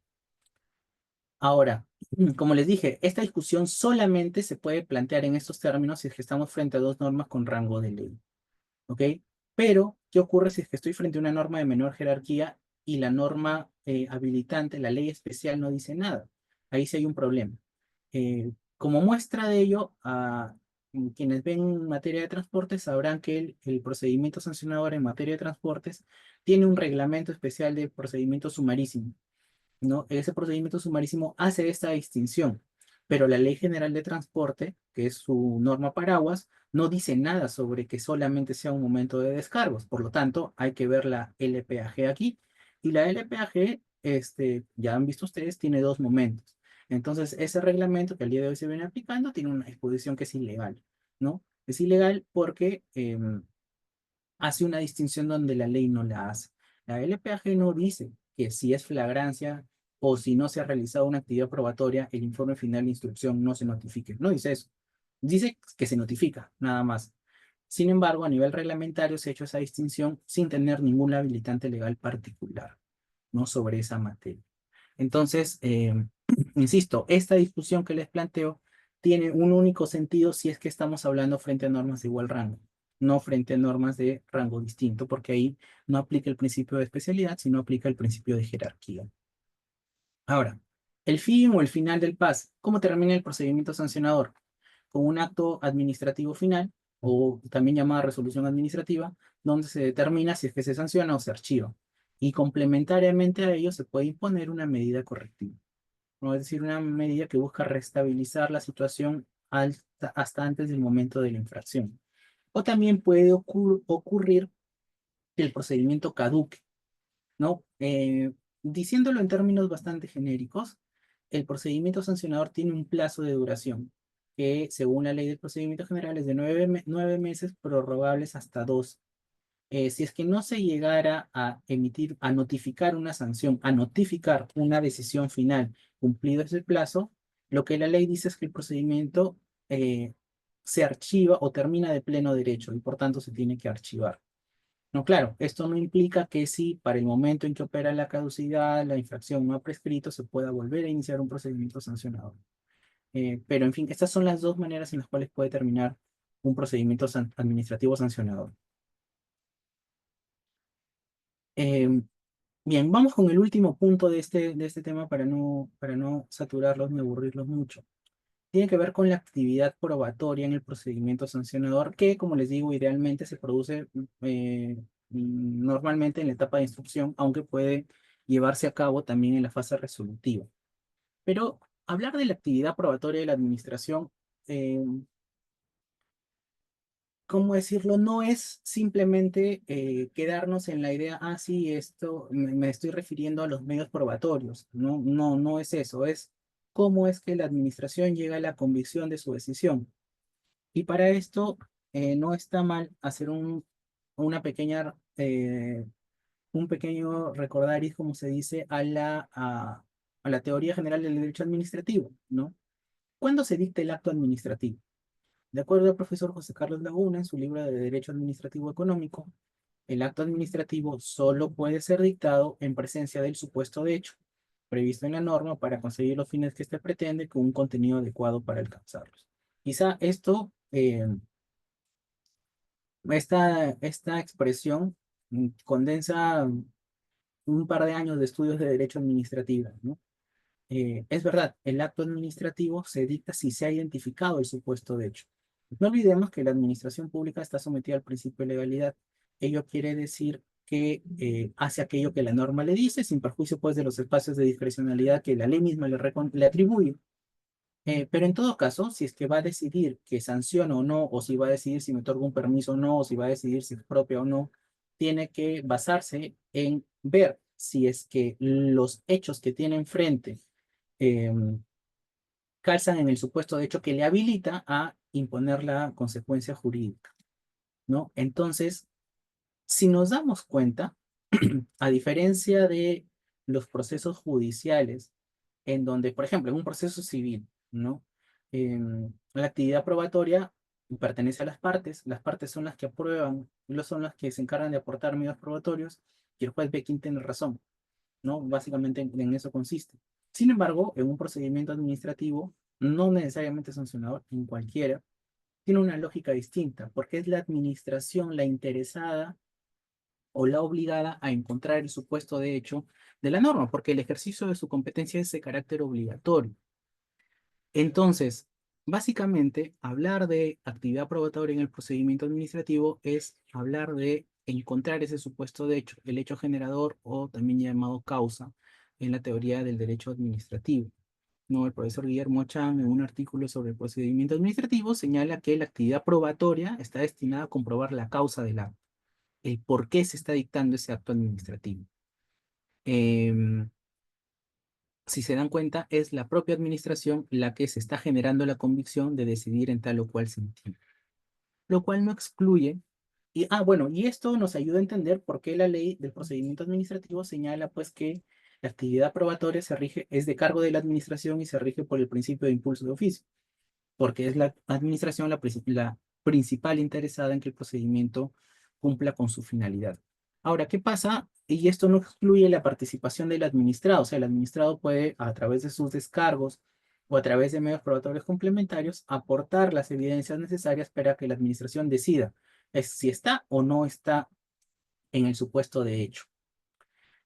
B: Ahora, como les dije, esta discusión solamente se puede plantear en estos términos si es que estamos frente a dos normas con rango de ley. ¿Ok? Pero, ¿qué ocurre si es que estoy frente a una norma de menor jerarquía y la norma habilitante, la ley especial, no dice nada? Ahí sí hay un problema. Como muestra de ello, quienes ven materia de transportes sabrán que el procedimiento sancionador en materia de transportes tiene un reglamento especial de procedimiento sumarísimo, ¿no? Ese procedimiento sumarísimo hace esta distinción, pero la Ley General de Transporte, que es su norma paraguas, no dice nada sobre que solamente sea un momento de descargos. Por lo tanto, hay que ver la LPAG aquí. Y la LPAG, ya han visto ustedes, tiene dos momentos. Entonces, ese reglamento que al día de hoy se viene aplicando tiene una disposición que es ilegal, ¿no? Es ilegal porque hace una distinción donde la ley no la hace. La LPAG no dice que si es flagrancia o si no se ha realizado una actividad probatoria, el informe final de instrucción no se notifique. No dice eso. Dice que se notifica, nada más. Sin embargo, a nivel reglamentario se ha hecho esa distinción sin tener ningún habilitante legal particular, ¿no? Sobre esa materia. Entonces, insisto, esta discusión que les planteo tiene un único sentido si es que estamos hablando frente a normas de igual rango, no frente a normas de rango distinto, porque ahí no aplica el principio de especialidad, sino aplica el principio de jerarquía. Ahora, el fin o el final del PAS. ¿Cómo termina el procedimiento sancionador? Con un acto administrativo final, o también llamada resolución administrativa, donde se determina si es que se sanciona o se archiva. Y complementariamente a ello se puede imponer una medida correctiva, ¿no? Es decir, una medida que busca restabilizar la situación hasta antes del momento de la infracción. O también puede ocurrir que el procedimiento caduque, ¿no? Diciéndolo en términos bastante genéricos, el procedimiento sancionador tiene un plazo de duración que, según la ley del procedimiento general, es de 9 meses prorrogables hasta 2. Si es que no se llegara a emitir, a notificar una sanción, a notificar una decisión final cumplido ese plazo, lo que la ley dice es que el procedimiento se archiva o termina de pleno derecho y por tanto se tiene que archivar. No, claro, esto no implica que si para el momento en que opera la caducidad, la infracción no ha prescrito, se pueda volver a iniciar un procedimiento sancionador. Pero, en fin, estas son las dos maneras en las cuales puede terminar un procedimiento administrativo sancionador. Eh, Bien, vamos con el último punto de este tema para no saturarlos ni aburrirlos mucho. Tiene que ver con la actividad probatoria en el procedimiento sancionador, que, como les digo, idealmente se produce normalmente en la etapa de instrucción, aunque puede llevarse a cabo también en la fase resolutiva. Pero hablar de la actividad probatoria de la administración, eh, ¿cómo decirlo? No es simplemente quedarnos en la idea, sí, esto me estoy refiriendo a los medios probatorios. No, no, no es eso, es cómo es que la administración llega a la convicción de su decisión. Y para esto no está mal hacer una pequeña, un pequeño recordaris, como se dice, a la teoría general del derecho administrativo, ¿no? ¿Cuándo se dicta el acto administrativo? De acuerdo al profesor José Carlos Laguna, en su libro de Derecho Administrativo Económico, el acto administrativo solo puede ser dictado en presencia del supuesto de hecho previsto en la norma para conseguir los fines que éste pretende con un contenido adecuado para alcanzarlos. Quizá esto, esta expresión condensa un par de años de estudios de derecho administrativo, ¿no? Es verdad, el acto administrativo se dicta si se ha identificado el supuesto de hecho. No olvidemos que la administración pública está sometida al principio de legalidad. Ello quiere decir que hace aquello que la norma le dice, sin perjuicio pues de los espacios de discrecionalidad que la ley misma le atribuye. Pero en todo caso, si es que va a decidir que sanciona o no, o si va a decidir si me otorga un permiso o no, o si va a decidir si es propia o no, tiene que basarse en ver si es que los hechos que tiene enfrente eh, calzan en el supuesto de hecho que le habilita a imponer la consecuencia jurídica, ¿no? Entonces, si nos damos cuenta, a diferencia de los procesos judiciales, en donde, por ejemplo, en un proceso civil, ¿no? La actividad probatoria pertenece a las partes son las que aprueban, son las que se encargan de aportar medios probatorios, y el juez ve quién tiene razón, ¿no? Básicamente en eso consiste. Sin embargo, en un procedimiento administrativo, no necesariamente sancionador, en cualquiera, tiene una lógica distinta, porque es la administración la interesada o la obligada a encontrar el supuesto de hecho de la norma, porque el ejercicio de su competencia es de carácter obligatorio. Entonces, básicamente, hablar de actividad probatoria en el procedimiento administrativo es hablar de encontrar ese supuesto de hecho, el hecho generador o también llamado causa en la teoría del derecho administrativo. No, el profesor Guillermo Chan, en un artículo sobre el procedimiento administrativo, señala que la actividad probatoria está destinada a comprobar la causa del acto, el por qué se está dictando ese acto administrativo. Em, si se dan cuenta, es la propia administración la que se está generando la convicción de decidir en tal o cual sentido, lo cual no excluye, bueno, y esto nos ayuda a entender por qué la ley del procedimiento administrativo señala pues que la actividad probatoria es de cargo de la administración y se rige por el principio de impulso de oficio, porque es la administración la principal interesada en que el procedimiento cumpla con su finalidad. Ahora, ¿qué pasa? Y esto no excluye la participación del administrado, o sea, el administrado puede, a través de sus descargos o a través de medios probatorios complementarios, aportar las evidencias necesarias para que la administración decida si está o no está en el supuesto de hecho.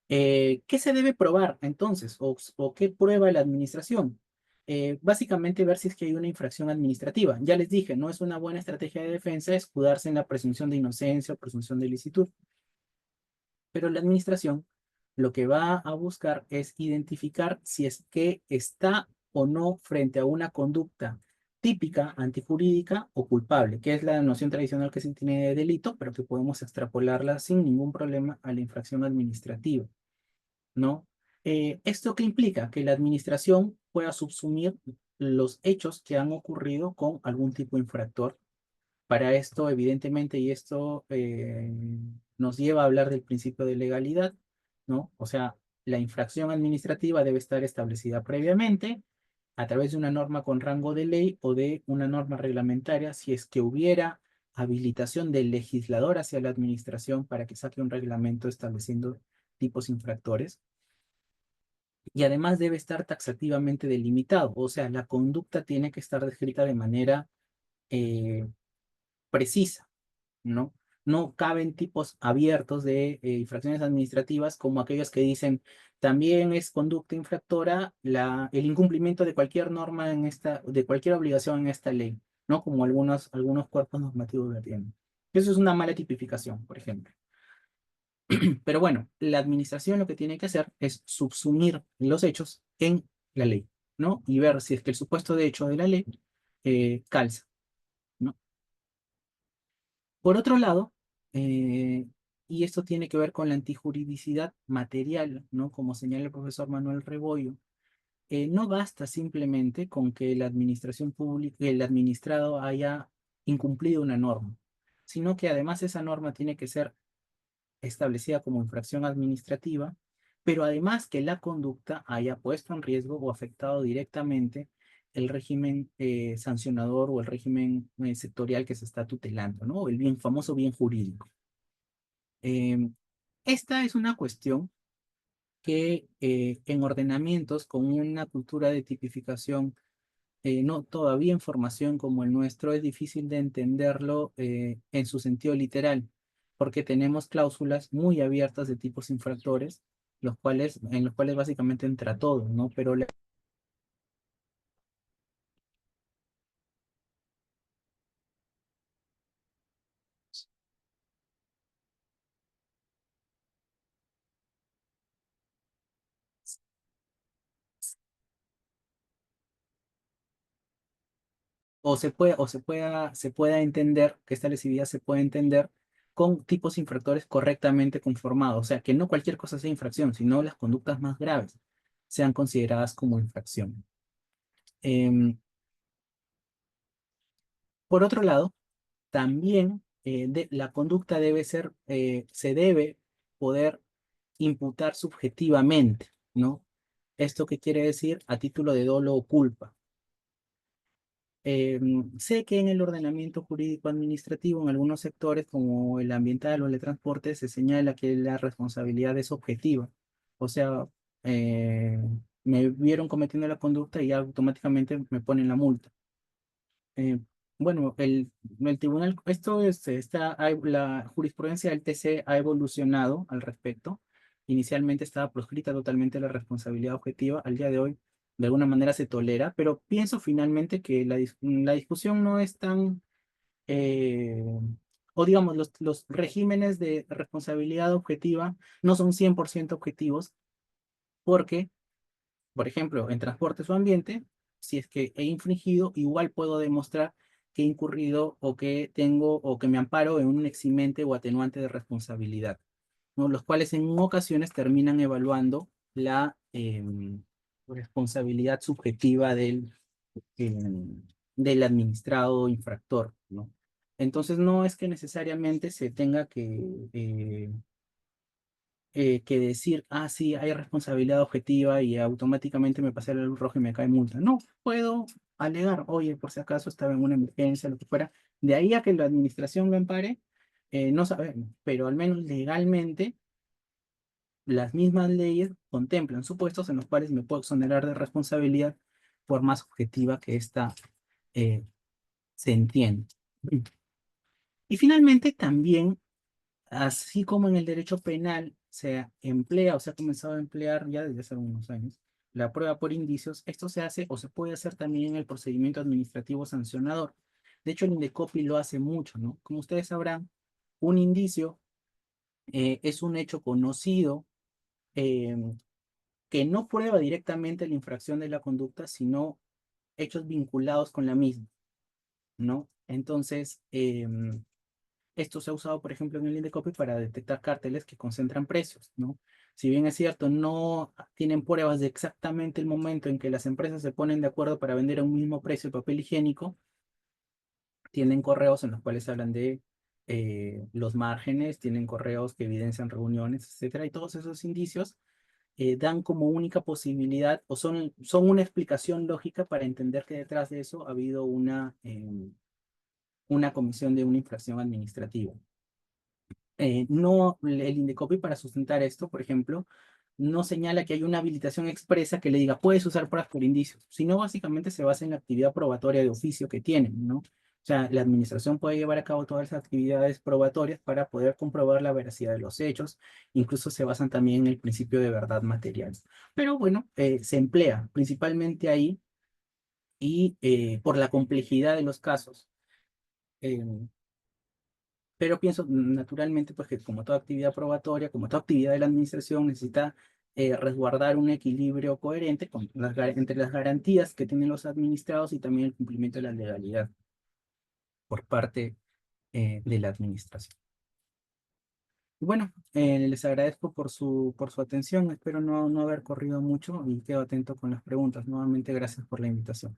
B: ¿Qué se debe probar entonces? ¿O qué prueba la administración? Básicamente ver si es que hay una infracción administrativa. Ya les dije, no es una buena estrategia de defensa escudarse en la presunción de inocencia o presunción de licitud. Pero la administración lo que va a buscar es identificar si es que está o no frente a una conducta típica, antijurídica o culpable, que es la noción tradicional que se tiene de delito, pero que podemos extrapolarla sin ningún problema a la infracción administrativa, ¿no? ¿Esto qué implica? Que la administración pueda subsumir los hechos que han ocurrido con algún tipo infractor. Para esto, evidentemente, y esto nos lleva a hablar del principio de legalidad, ¿no? O sea, la infracción administrativa debe estar establecida previamente a través de una norma con rango de ley o de una norma reglamentaria, si es que hubiera habilitación del legislador hacia la administración para que saque un reglamento estableciendo tipos infractores. Y además debe estar taxativamente delimitado, o sea, la conducta tiene que estar descrita de manera eh, precisa, ¿no? No caben tipos abiertos de infracciones administrativas como aquellos que dicen también es conducta infractora el incumplimiento de cualquier norma de cualquier obligación en esta ley, ¿no? Como algunos cuerpos normativos lo tienen. Eso es una mala tipificación, por ejemplo. Pero bueno, la administración lo que tiene que hacer es subsumir los hechos en la ley, ¿no? Y ver si es que el supuesto de hecho de la ley calza, ¿no? Por otro lado, y esto tiene que ver con la antijuridicidad material, ¿no? Como señala el profesor Manuel Rebollo, no basta simplemente con que la administración pública, el administrado haya incumplido una norma, sino que además esa norma tiene que ser establecida como infracción administrativa, pero además que la conducta haya puesto en riesgo o afectado directamente el régimen sancionador o el régimen sectorial que se está tutelando, ¿no? El bien famoso bien jurídico. Em, Esta es una cuestión que en ordenamientos con una cultura de tipificación no todavía en formación como el nuestro, es difícil de entenderlo en su sentido literal, porque tenemos cláusulas muy abiertas de tipos infractores, en los cuales básicamente entra todo, ¿no? Pero se pueda entender, que esta lesividad se puede entender con tipos infractores correctamente conformados. O sea, que no cualquier cosa sea infracción, sino las conductas más graves sean consideradas como infracción. Em, por otro lado, también la conducta se debe poder imputar subjetivamente, ¿no? ¿Esto qué quiere decir? A título de dolo o culpa. Sé que en el ordenamiento jurídico administrativo, en algunos sectores como el ambiental o el de transporte, se señala que la responsabilidad es objetiva. O sea, eh, me vieron cometiendo la conducta y automáticamente me ponen la multa. Eh, bueno, el tribunal, la jurisprudencia del TC ha evolucionado al respecto. Inicialmente estaba proscrita totalmente la responsabilidad objetiva. Al día de hoy, de alguna manera se tolera, pero pienso finalmente que la discusión no es tan, eh, o digamos, los regímenes de responsabilidad objetiva no son 100% objetivos porque por ejemplo, en transportes o ambiente, si es que he infringido, igual puedo demostrar que he incurrido o que tengo o que me amparo en un eximente o atenuante de responsabilidad, ¿no? Los cuales en ocasiones terminan evaluando la responsabilidad subjetiva del administrado infractor, ¿no? Entonces no es que necesariamente se tenga que decir, ah, sí, hay responsabilidad objetiva y automáticamente me pasé la luz roja y me cae multa. No, puedo alegar, oye, por si acaso estaba en una emergencia, lo que fuera. De ahí a que la administración lo ampare, no sabemos, pero al menos legalmente las mismas leyes contemplan supuestos en los cuales me puedo exonerar de responsabilidad por más objetiva que ésta eh, se entienda. Y finalmente también así como en el derecho penal se emplea o se ha comenzado a emplear ya desde hace algunos años la prueba por indicios, esto se hace o se puede hacer también en el procedimiento administrativo sancionador. De hecho, el INDECOPI lo hace mucho, ¿no? Como ustedes sabrán, un indicio es un hecho conocido eh, que no prueba directamente la infracción de la conducta, sino hechos vinculados con la misma, ¿no? Entonces, esto se ha usado, por ejemplo, en el Indecopi para detectar cárteles que concentran precios, ¿no? Si bien es cierto, no tienen pruebas de exactamente el momento en que las empresas se ponen de acuerdo para vender a un mismo precio el papel higiénico, tienen correos en los cuales hablan de los márgenes, tienen correos que evidencian reuniones, etcétera, y todos esos indicios dan como única posibilidad o son una explicación lógica para entender que detrás de eso ha habido una comisión de una infracción administrativa. No, el Indecopi para sustentar esto, por ejemplo, no señala que hay una habilitación expresa que le diga puedes usar pruebas por indicios, sino básicamente se basa en la actividad probatoria de oficio que tienen, ¿no? O sea, la administración puede llevar a cabo todas las actividades probatorias para poder comprobar la veracidad de los hechos, incluso se basan también en el principio de verdad material. Pero bueno, se emplea principalmente ahí y por la complejidad de los casos. Eh, pero pienso naturalmente pues que como toda actividad probatoria, como toda actividad de la administración necesita resguardar un equilibrio coherente entre las garantías que tienen los administrados y también el cumplimiento de la legalidad por parte de la administración. Y bueno, les agradezco por su atención, espero no haber corrido mucho y quedo atento con las preguntas. Nuevamente, gracias por la invitación.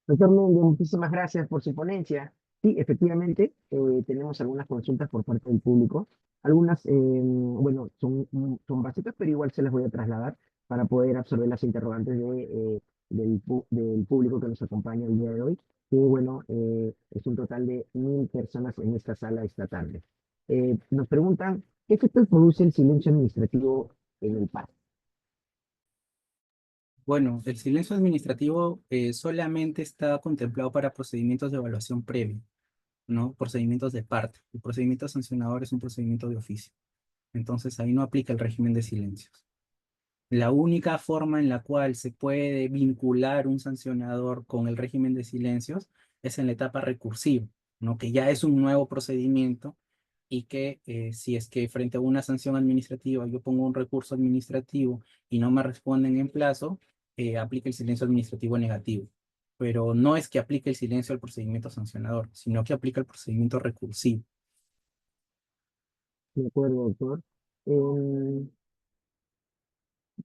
A: Doctor Méndez, muchísimas gracias por su ponencia. Sí, efectivamente, tenemos algunas consultas por parte del público. Algunas, bueno, son básicas, pero igual se las voy a trasladar para poder absorber las interrogantes del público que nos acompaña el día de hoy, que bueno, es un total de 1000 personas en esta sala esta tarde. Nos preguntan, ¿qué efectos produce el silencio administrativo en el paro?
B: Bueno, el silencio administrativo solamente está contemplado para procedimientos de evaluación previa, ¿no? Procedimientos de parte. El procedimiento sancionador es un procedimiento de oficio. Entonces ahí no aplica el régimen de silencios. La única forma en la cual se puede vincular un sancionador con el régimen de silencios es en la etapa recursiva, ¿no? Que ya es un nuevo procedimiento y que si es que frente a una sanción administrativa yo pongo un recurso administrativo y no me responden en plazo, aplica el silencio administrativo negativo. Pero no es que aplique el silencio al procedimiento sancionador, sino que aplica el procedimiento recursivo.
A: De acuerdo, doctor. Em,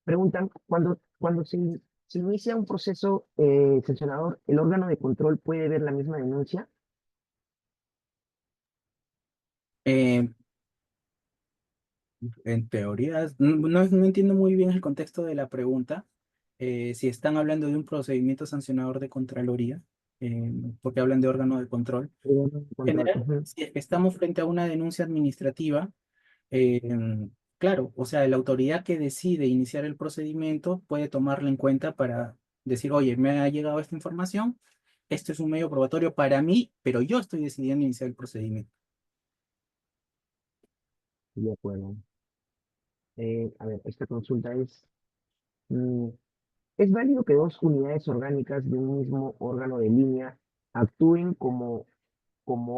A: Preguntan, cuando se inicia un proceso sancionador, ¿el órgano de control puede ver la misma denuncia?
B: Eh, En teoría, no entiendo muy bien el contexto de la pregunta. Si están hablando de un procedimiento sancionador de Contraloría, porque hablan de órgano de control.
A: El órgano de
B: En
A: control.
B: general,
A: Ujú.
B: si es que estamos frente a una denuncia administrativa, eh, claro, o sea, la autoridad que decide iniciar el procedimiento puede tomarla en cuenta para decir, oye, me ha llegado esta información, esto es un medio probatorio para mí, pero yo estoy decidiendo iniciar el procedimiento.
A: De acuerdo. A ver, esta consulta es, mm, ¿es válido que dos unidades orgánicas de un mismo órgano de línea actúen como un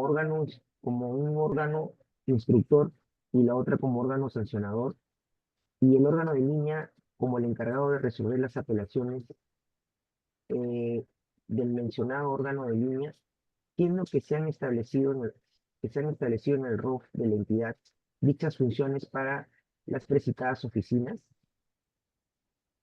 A: órgano instructor y la otra como órgano sancionador, y el órgano de línea como el encargado de resolver las apelaciones eh, del mencionado órgano de línea, siendo que que se han establecido en el ROF de la entidad dichas funciones para las precitadas oficinas?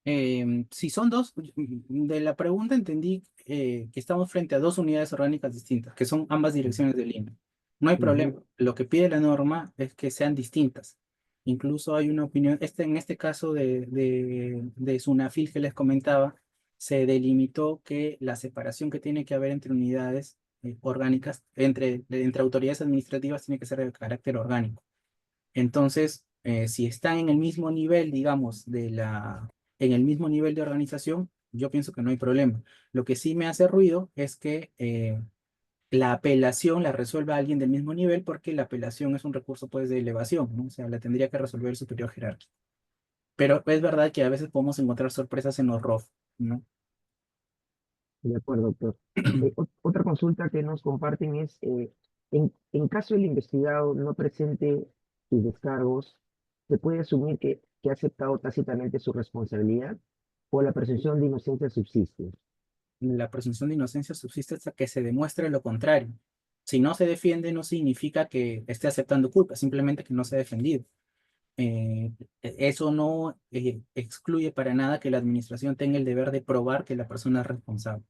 B: Si son dos, de la pregunta entendí que estamos frente a dos unidades orgánicas distintas, que son ambas direcciones de línea. No hay
A: Ujú.
B: problema. Lo que pide la norma es que sean distintas. Incluso hay una opinión, en este caso de Sunafil que les comentaba, se delimitó que la separación que tiene que haber entre unidades orgánicas, entre autoridades administrativas, tiene que ser de carácter orgánico. Entonces, si están en el mismo nivel, digamos, en el mismo nivel de organización, yo pienso que no hay problema. Lo que sí me hace ruido es que la apelación la resuelva alguien del mismo nivel porque la apelación es un recurso, pues, de elevación, ¿no? O sea, la tendría que resolver el superior jerárquico. Pero es verdad que a veces podemos encontrar sorpresas en los ROF, ¿no?
A: De acuerdo, doctor. Otra consulta que nos comparten es, en caso el investigado no presente sus descargos, ¿se puede asumir que ha aceptado tácitamente su responsabilidad o la presunción de inocencia subsiste?
B: La presunción de inocencia subsiste hasta que se demuestre lo contrario. Si no se defiende, no significa que esté aceptando culpa, simplemente que no se ha defendido. Eso no excluye para nada que la administración tenga el deber de probar que la persona es responsable.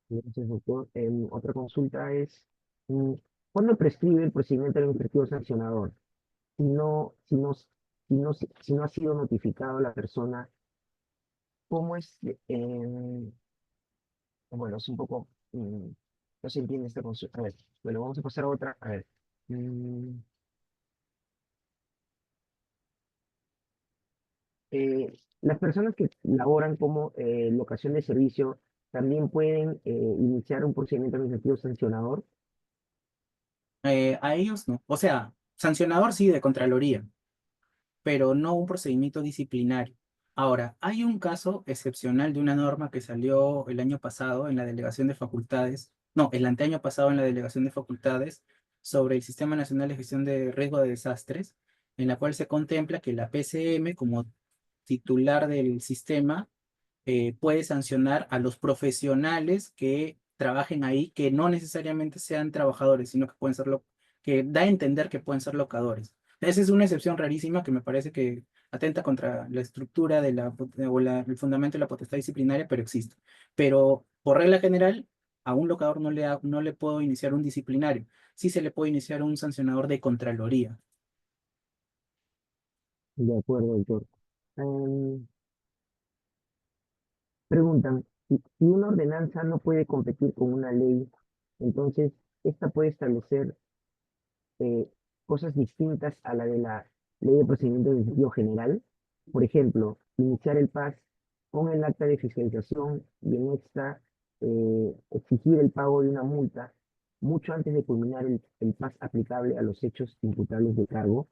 A: Gracias, doctor. Otra consulta es, mm, ¿cuándo prescribe el procedimiento administrativo sancionador? Si no, si no, si no ha sido notificado la persona, ¿cómo es? Bueno, es un poco, no se entiende esta consulta. A ver, bueno, vamos a pasar a otra. A ver. mm, las personas que laboran como locación de servicio también pueden iniciar un procedimiento administrativo sancionador.
B: A ellos no. O sea, sancionador sí de Contraloría, pero no un procedimiento disciplinario. Ahora, hay un caso excepcional de una norma que salió el año pasado en la Delegación de Facultades, no, el anteaño pasado en la Delegación de Facultades, sobre el Sistema Nacional de Gestión de Riesgo de Desastres, en la cual se contempla que la PCM, como titular del sistema, puede sancionar a los profesionales que trabajen ahí, que no necesariamente sean trabajadores, sino que pueden serlo, que da a entender que pueden ser locadores. Esa es una excepción rarísima que me parece que atenta contra la estructura de el fundamento de la potestad disciplinaria, pero existe. Pero por regla general, a un locador no le puedo iniciar un disciplinario. Sí se le puede iniciar un sancionador de Contraloría.
A: De acuerdo, doctor. Em, Preguntan, si una ordenanza no puede competir con una ley, entonces, esta puede establecer eh, cosas distintas a la de la ley de procedimiento administrativo general. Por ejemplo, iniciar el PAS con el acta de fiscalización y en esta exigir el pago de una multa mucho antes de culminar el PAS aplicable a los hechos imputables de cargo.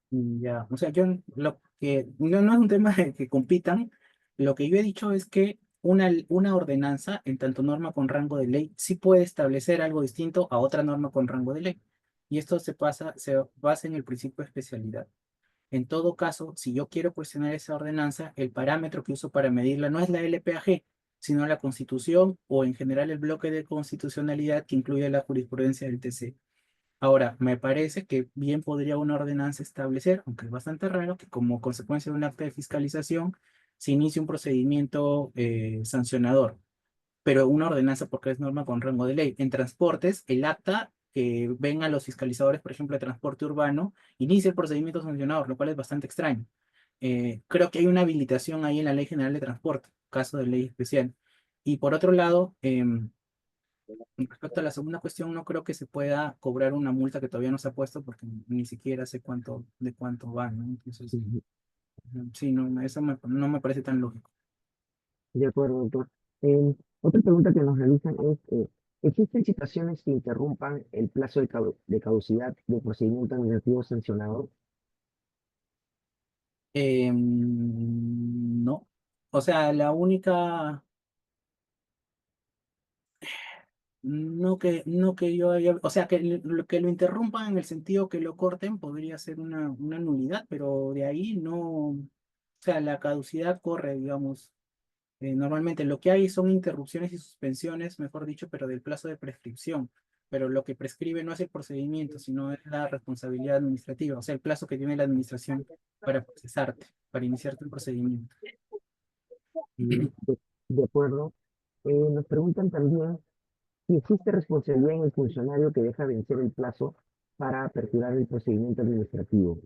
B: Ya, o sea, yo lo que no es un tema de que compitan, lo que yo he dicho es que una ordenanza, en tanto norma con rango de ley, sí puede establecer algo distinto a otra norma con rango de ley. Y esto se basa en el principio de especialidad. En todo caso, si yo quiero cuestionar esa ordenanza, el parámetro que uso para medirla no es la LPAG, sino la Constitución o en general el bloque de constitucionalidad que incluye la jurisprudencia del TC. Ahora, me parece que bien podría una ordenanza establecer, aunque es bastante raro, que como consecuencia de un acta de fiscalización se inicie un procedimiento sancionador, pero una ordenanza porque es norma con rango de ley. En transportes, el acta que ven a los fiscalizadores, por ejemplo, de transporte urbano, inicia el procedimiento sancionador, lo cual es bastante extraño. Creo que hay una habilitación ahí en la Ley General de Transporte, caso de ley especial. Y por otro lado, respecto a la segunda cuestión, no creo que se pueda cobrar una multa que todavía no se ha puesto porque ni siquiera sé de cuánto va, ¿no? Entonces,
A: Ujú.
B: sí, no, no me parece tan lógico.
A: De acuerdo, doctor. Otra pregunta que nos realizan es, ¿existen situaciones que interrumpan el plazo de caducidad del procedimiento administrativo sancionador?
B: No. O sea, la única, no que yo haya, o sea, que lo interrumpan en el sentido que lo corten podría ser una nulidad, pero de ahí no, o sea, la caducidad corre, digamos. Normalmente lo que hay son interrupciones y suspensiones, mejor dicho, pero del plazo de prescripción. Pero lo que prescribe no es el procedimiento, sino es la responsabilidad administrativa, o sea, el plazo que tiene la administración para procesarte, para iniciarte el procedimiento.
A: De acuerdo. Nos preguntan también si existe responsabilidad en el funcionario que deja vencer el plazo para aperturar el procedimiento administrativo.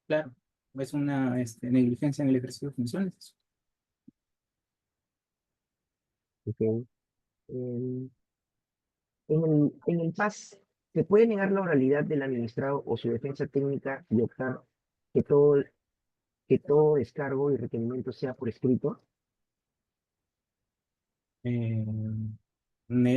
B: Claro, es una negligencia en el ejercicio de funciones.
A: ¿Ok? En, en el PAS, ¿se puede negar la oralidad del administrado o su defensa técnica y optar que que todo descargo y requerimiento sea por escrito?
B: Eh,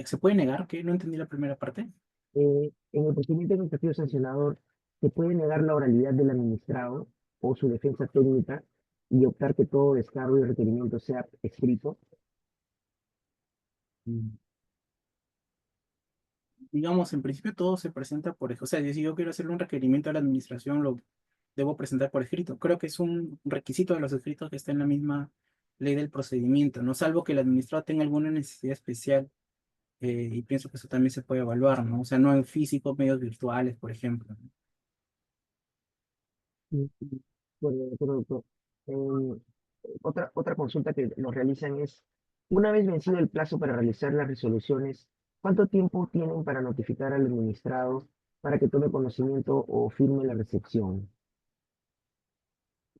B: ¿Se puede negar que no entendí la primera parte?
A: En el procedimiento administrativo sancionador, ¿se puede negar la oralidad del administrado o su defensa técnica y optar que todo descargo y requerimiento sea escrito?
B: Mm. Digamos, en principio todo se presenta o sea, si yo quiero hacerle un requerimiento a la administración, lo debo presentar por escrito. Creo que es un requisito de los escritos que está en la misma ley del procedimiento, ¿no? Salvo que el administrador tenga alguna necesidad especial, y pienso que eso también se puede evaluar, ¿no? O sea, no en físico, medios virtuales, por ejemplo, ¿no?
A: Mm, bueno, doctor. Eh, otra consulta que nos realizan es, una vez vencido el plazo para realizar las resoluciones, ¿cuánto tiempo tienen para notificar al administrado para que tome conocimiento o firme la recepción?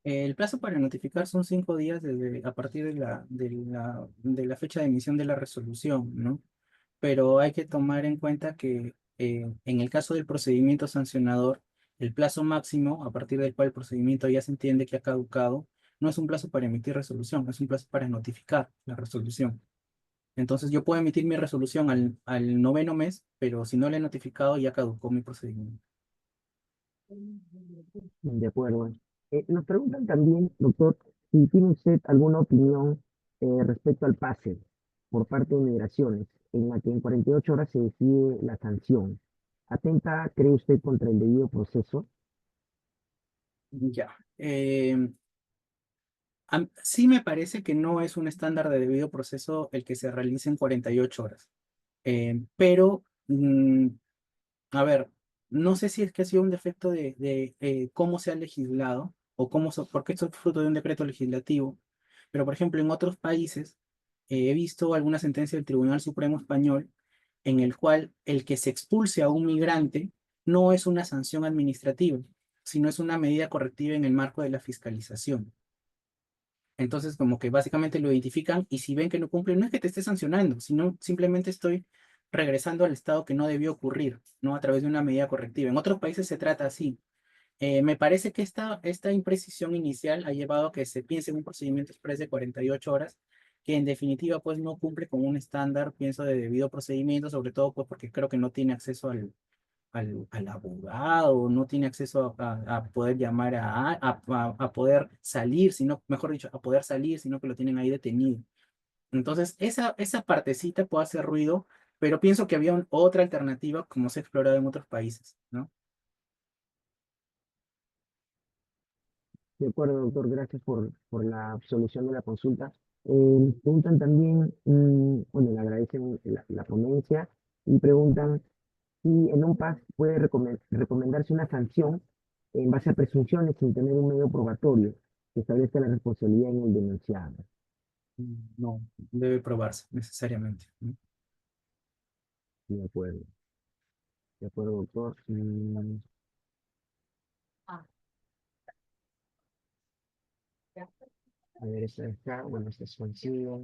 B: El plazo para notificar son 5 días a partir de la fecha de emisión de la resolución, ¿no? Pero hay que tomar en cuenta que en el caso del procedimiento sancionador, el plazo máximo a partir del cual el procedimiento ya se entiende que ha caducado, no es un plazo para emitir resolución, es un plazo para notificar la resolución. Entonces yo puedo emitir mi resolución al noveno mes, pero si no le he notificado ya caducó mi procedimiento.
A: De acuerdo. Nos preguntan también, doctor, si tiene usted alguna opinión respecto al pase por parte de Migraciones, en la que en 48 horas se decide la sanción. ¿Atenta, cree usted, contra el debido proceso?
B: Ya. Sí me parece que no es un estándar de debido proceso el que se realice en 48 horas. Pero, a ver, no sé si es que ha sido un defecto de cómo se ha legislado o porque esto es fruto de un decreto legislativo. Pero, por ejemplo, en otros países he visto alguna sentencia del Tribunal Supremo Español en el cual el que se expulse a un migrante no es una sanción administrativa, sino es una medida correctiva en el marco de la fiscalización. Entonces, como que básicamente lo identifican y si ven que no cumple, no es que te esté sancionando, sino simplemente estoy regresando al estado que no debió ocurrir, ¿no? A través de una medida correctiva. En otros países se trata así. Me parece que esta imprecisión inicial ha llevado a que se piense en un procedimiento express de 48 horas, que en definitiva pues no cumple con un estándar, pienso, de debido procedimiento, sobre todo pues porque creo que no tiene acceso al abogado, no tiene acceso a poder llamar a poder salir, sino, mejor dicho, a poder salir, sino que lo tienen ahí detenido. Entonces, esa partecita puede hacer ruido, pero pienso que había otra alternativa como se ha explorado en otros países, ¿no?
A: De acuerdo, doctor, gracias por la absolución de la consulta. Preguntan también, bueno, le agradecen la ponencia y preguntan si en un PAS puede recomendarse una sanción en base a presunciones sin tener un medio probatorio que establezca la responsabilidad en el denunciado.
B: No, debe probarse necesariamente, ¿no?
A: De acuerdo, doctor. A ver, esta de acá, bueno, esta es sencillo.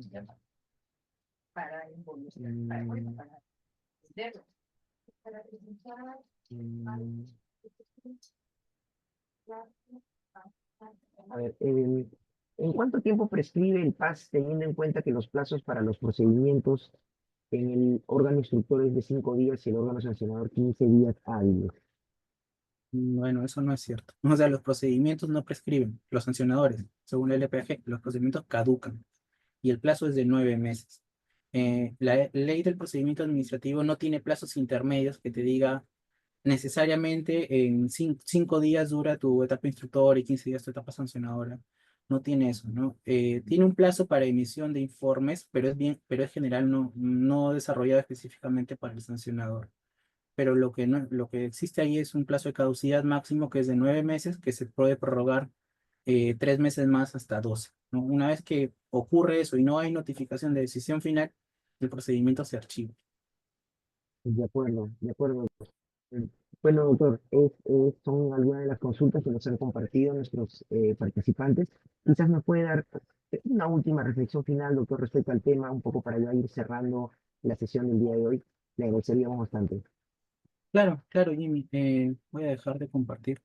A: Mm, A ver, ¿en cuánto tiempo prescribe el PAS teniendo en cuenta que los plazos para los procedimientos en el órgano instructor es de 5 días y el órgano sancionador 15 días hábiles?
B: Bueno, eso no es cierto. O sea, los procedimientos no prescriben. Los sancionadores, según el LPG, los procedimientos caducan y el plazo es de 9 meses. La ley del procedimiento administrativo no tiene plazos intermedios que te diga necesariamente en 5 días dura tu etapa instructora y 15 días tu etapa sancionadora. No tiene eso, ¿no? Tiene un plazo para emisión de informes, pero es general, no desarrollado específicamente para el sancionador. Pero lo que existe ahí es un plazo de caducidad máximo que es de 9 meses, que se puede prorrogar 3 meses más hasta 12, ¿no? Una vez que ocurre eso y no hay notificación de decisión final, el procedimiento se archiva.
A: De acuerdo, de acuerdo. Mm, Bueno, doctor, son algunas de las consultas que nos han compartido nuestros participantes. Quizás nos puede dar una última reflexión final, doctor, respecto al tema, un poco para ya ir cerrando la sesión del día de hoy. Le agradeceríamos bastante.
B: Claro, claro, Jimmy. Voy a dejar de compartir.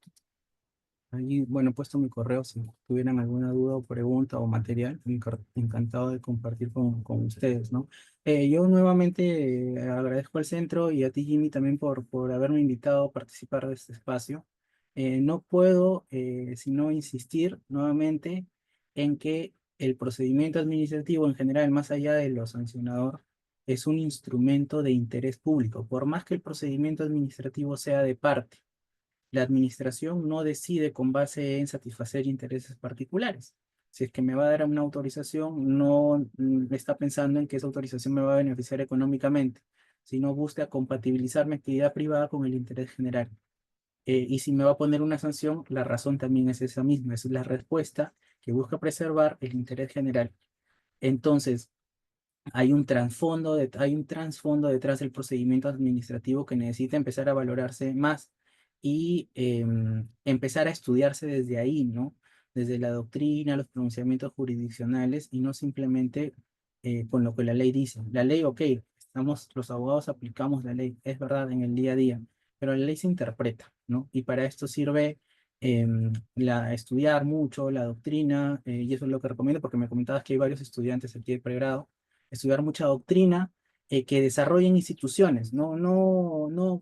B: Ahí, bueno, he puesto mi correo si tuvieran alguna duda o pregunta o material. Encantado de compartir con ustedes, ¿no? Yo nuevamente agradezco al centro y a ti, Jimmy, también por haberme invitado a participar de este espacio. No puedo sino insistir nuevamente en que el procedimiento administrativo en general, más allá de lo sancionador, es un instrumento de interés público, por más que el procedimiento administrativo sea de parte. La administración no decide con base en satisfacer intereses particulares. Si es que me va a dar una autorización, no está pensando en que esa autorización me va a beneficiar económicamente, sino busca compatibilizar mi actividad privada con el interés general. Y si me va a poner una sanción, la razón también es esa misma, es la respuesta que busca preservar el interés general. Entonces, hay un trasfondo detrás del procedimiento administrativo que necesita empezar a valorarse más y empezar a estudiarse desde ahí, ¿no? Desde la doctrina, los pronunciamientos jurisdiccionales y no simplemente con lo que la ley dice. La ley, ok, los abogados aplicamos la ley, es verdad, en el día a día, pero la ley se interpreta, ¿no? Y para esto sirve estudiar mucho la doctrina, y eso es lo que recomiendo porque me comentabas que hay varios estudiantes aquí de pregrado, estudiar mucha doctrina que desarrollen instituciones, no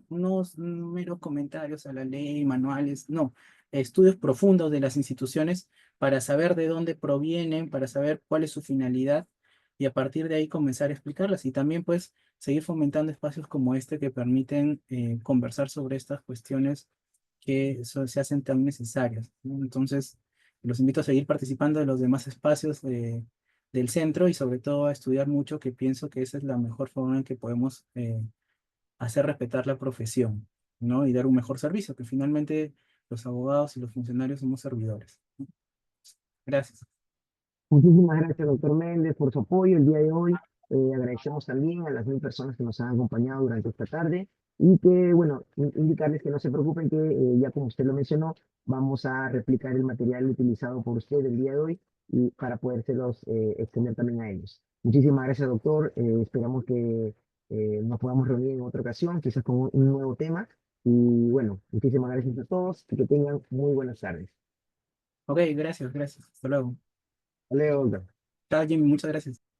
B: meros comentarios a la ley, manuales, no, estudios profundos de las instituciones para saber de dónde provienen, para saber cuál es su finalidad y a partir de ahí comenzar a explicarlas y también pues seguir fomentando espacios como este que permiten conversar sobre estas cuestiones que se hacen tan necesarias, ¿no? Entonces, los invito a seguir participando de los demás espacios del centro y sobre todo a estudiar mucho, que pienso que esa es la mejor forma en que podemos hacer respetar la profesión, ¿no? Y dar un mejor servicio, que finalmente los abogados y los funcionarios somos servidores, ¿no? Gracias.
A: Muchísimas gracias, doctor Méndez, por su apoyo el día de hoy. Agradecemos también a las 1000 personas que nos han acompañado durante esta tarde y que, bueno, indicarles que no se preocupen que ya como usted lo mencionó, vamos a replicar el material utilizado por usted el día de hoy y para podérselos extender también a ellos. Muchísimas gracias, doctor. Esperamos que nos podamos reunir en otra ocasión, quizás con un nuevo tema. Y bueno, muchísimas gracias a todos y que tengan muy buenas tardes.
B: Ok, gracias, gracias. Hasta luego.
A: Hasta luego, Olga.
B: Chao, Jimmy, muchas gracias.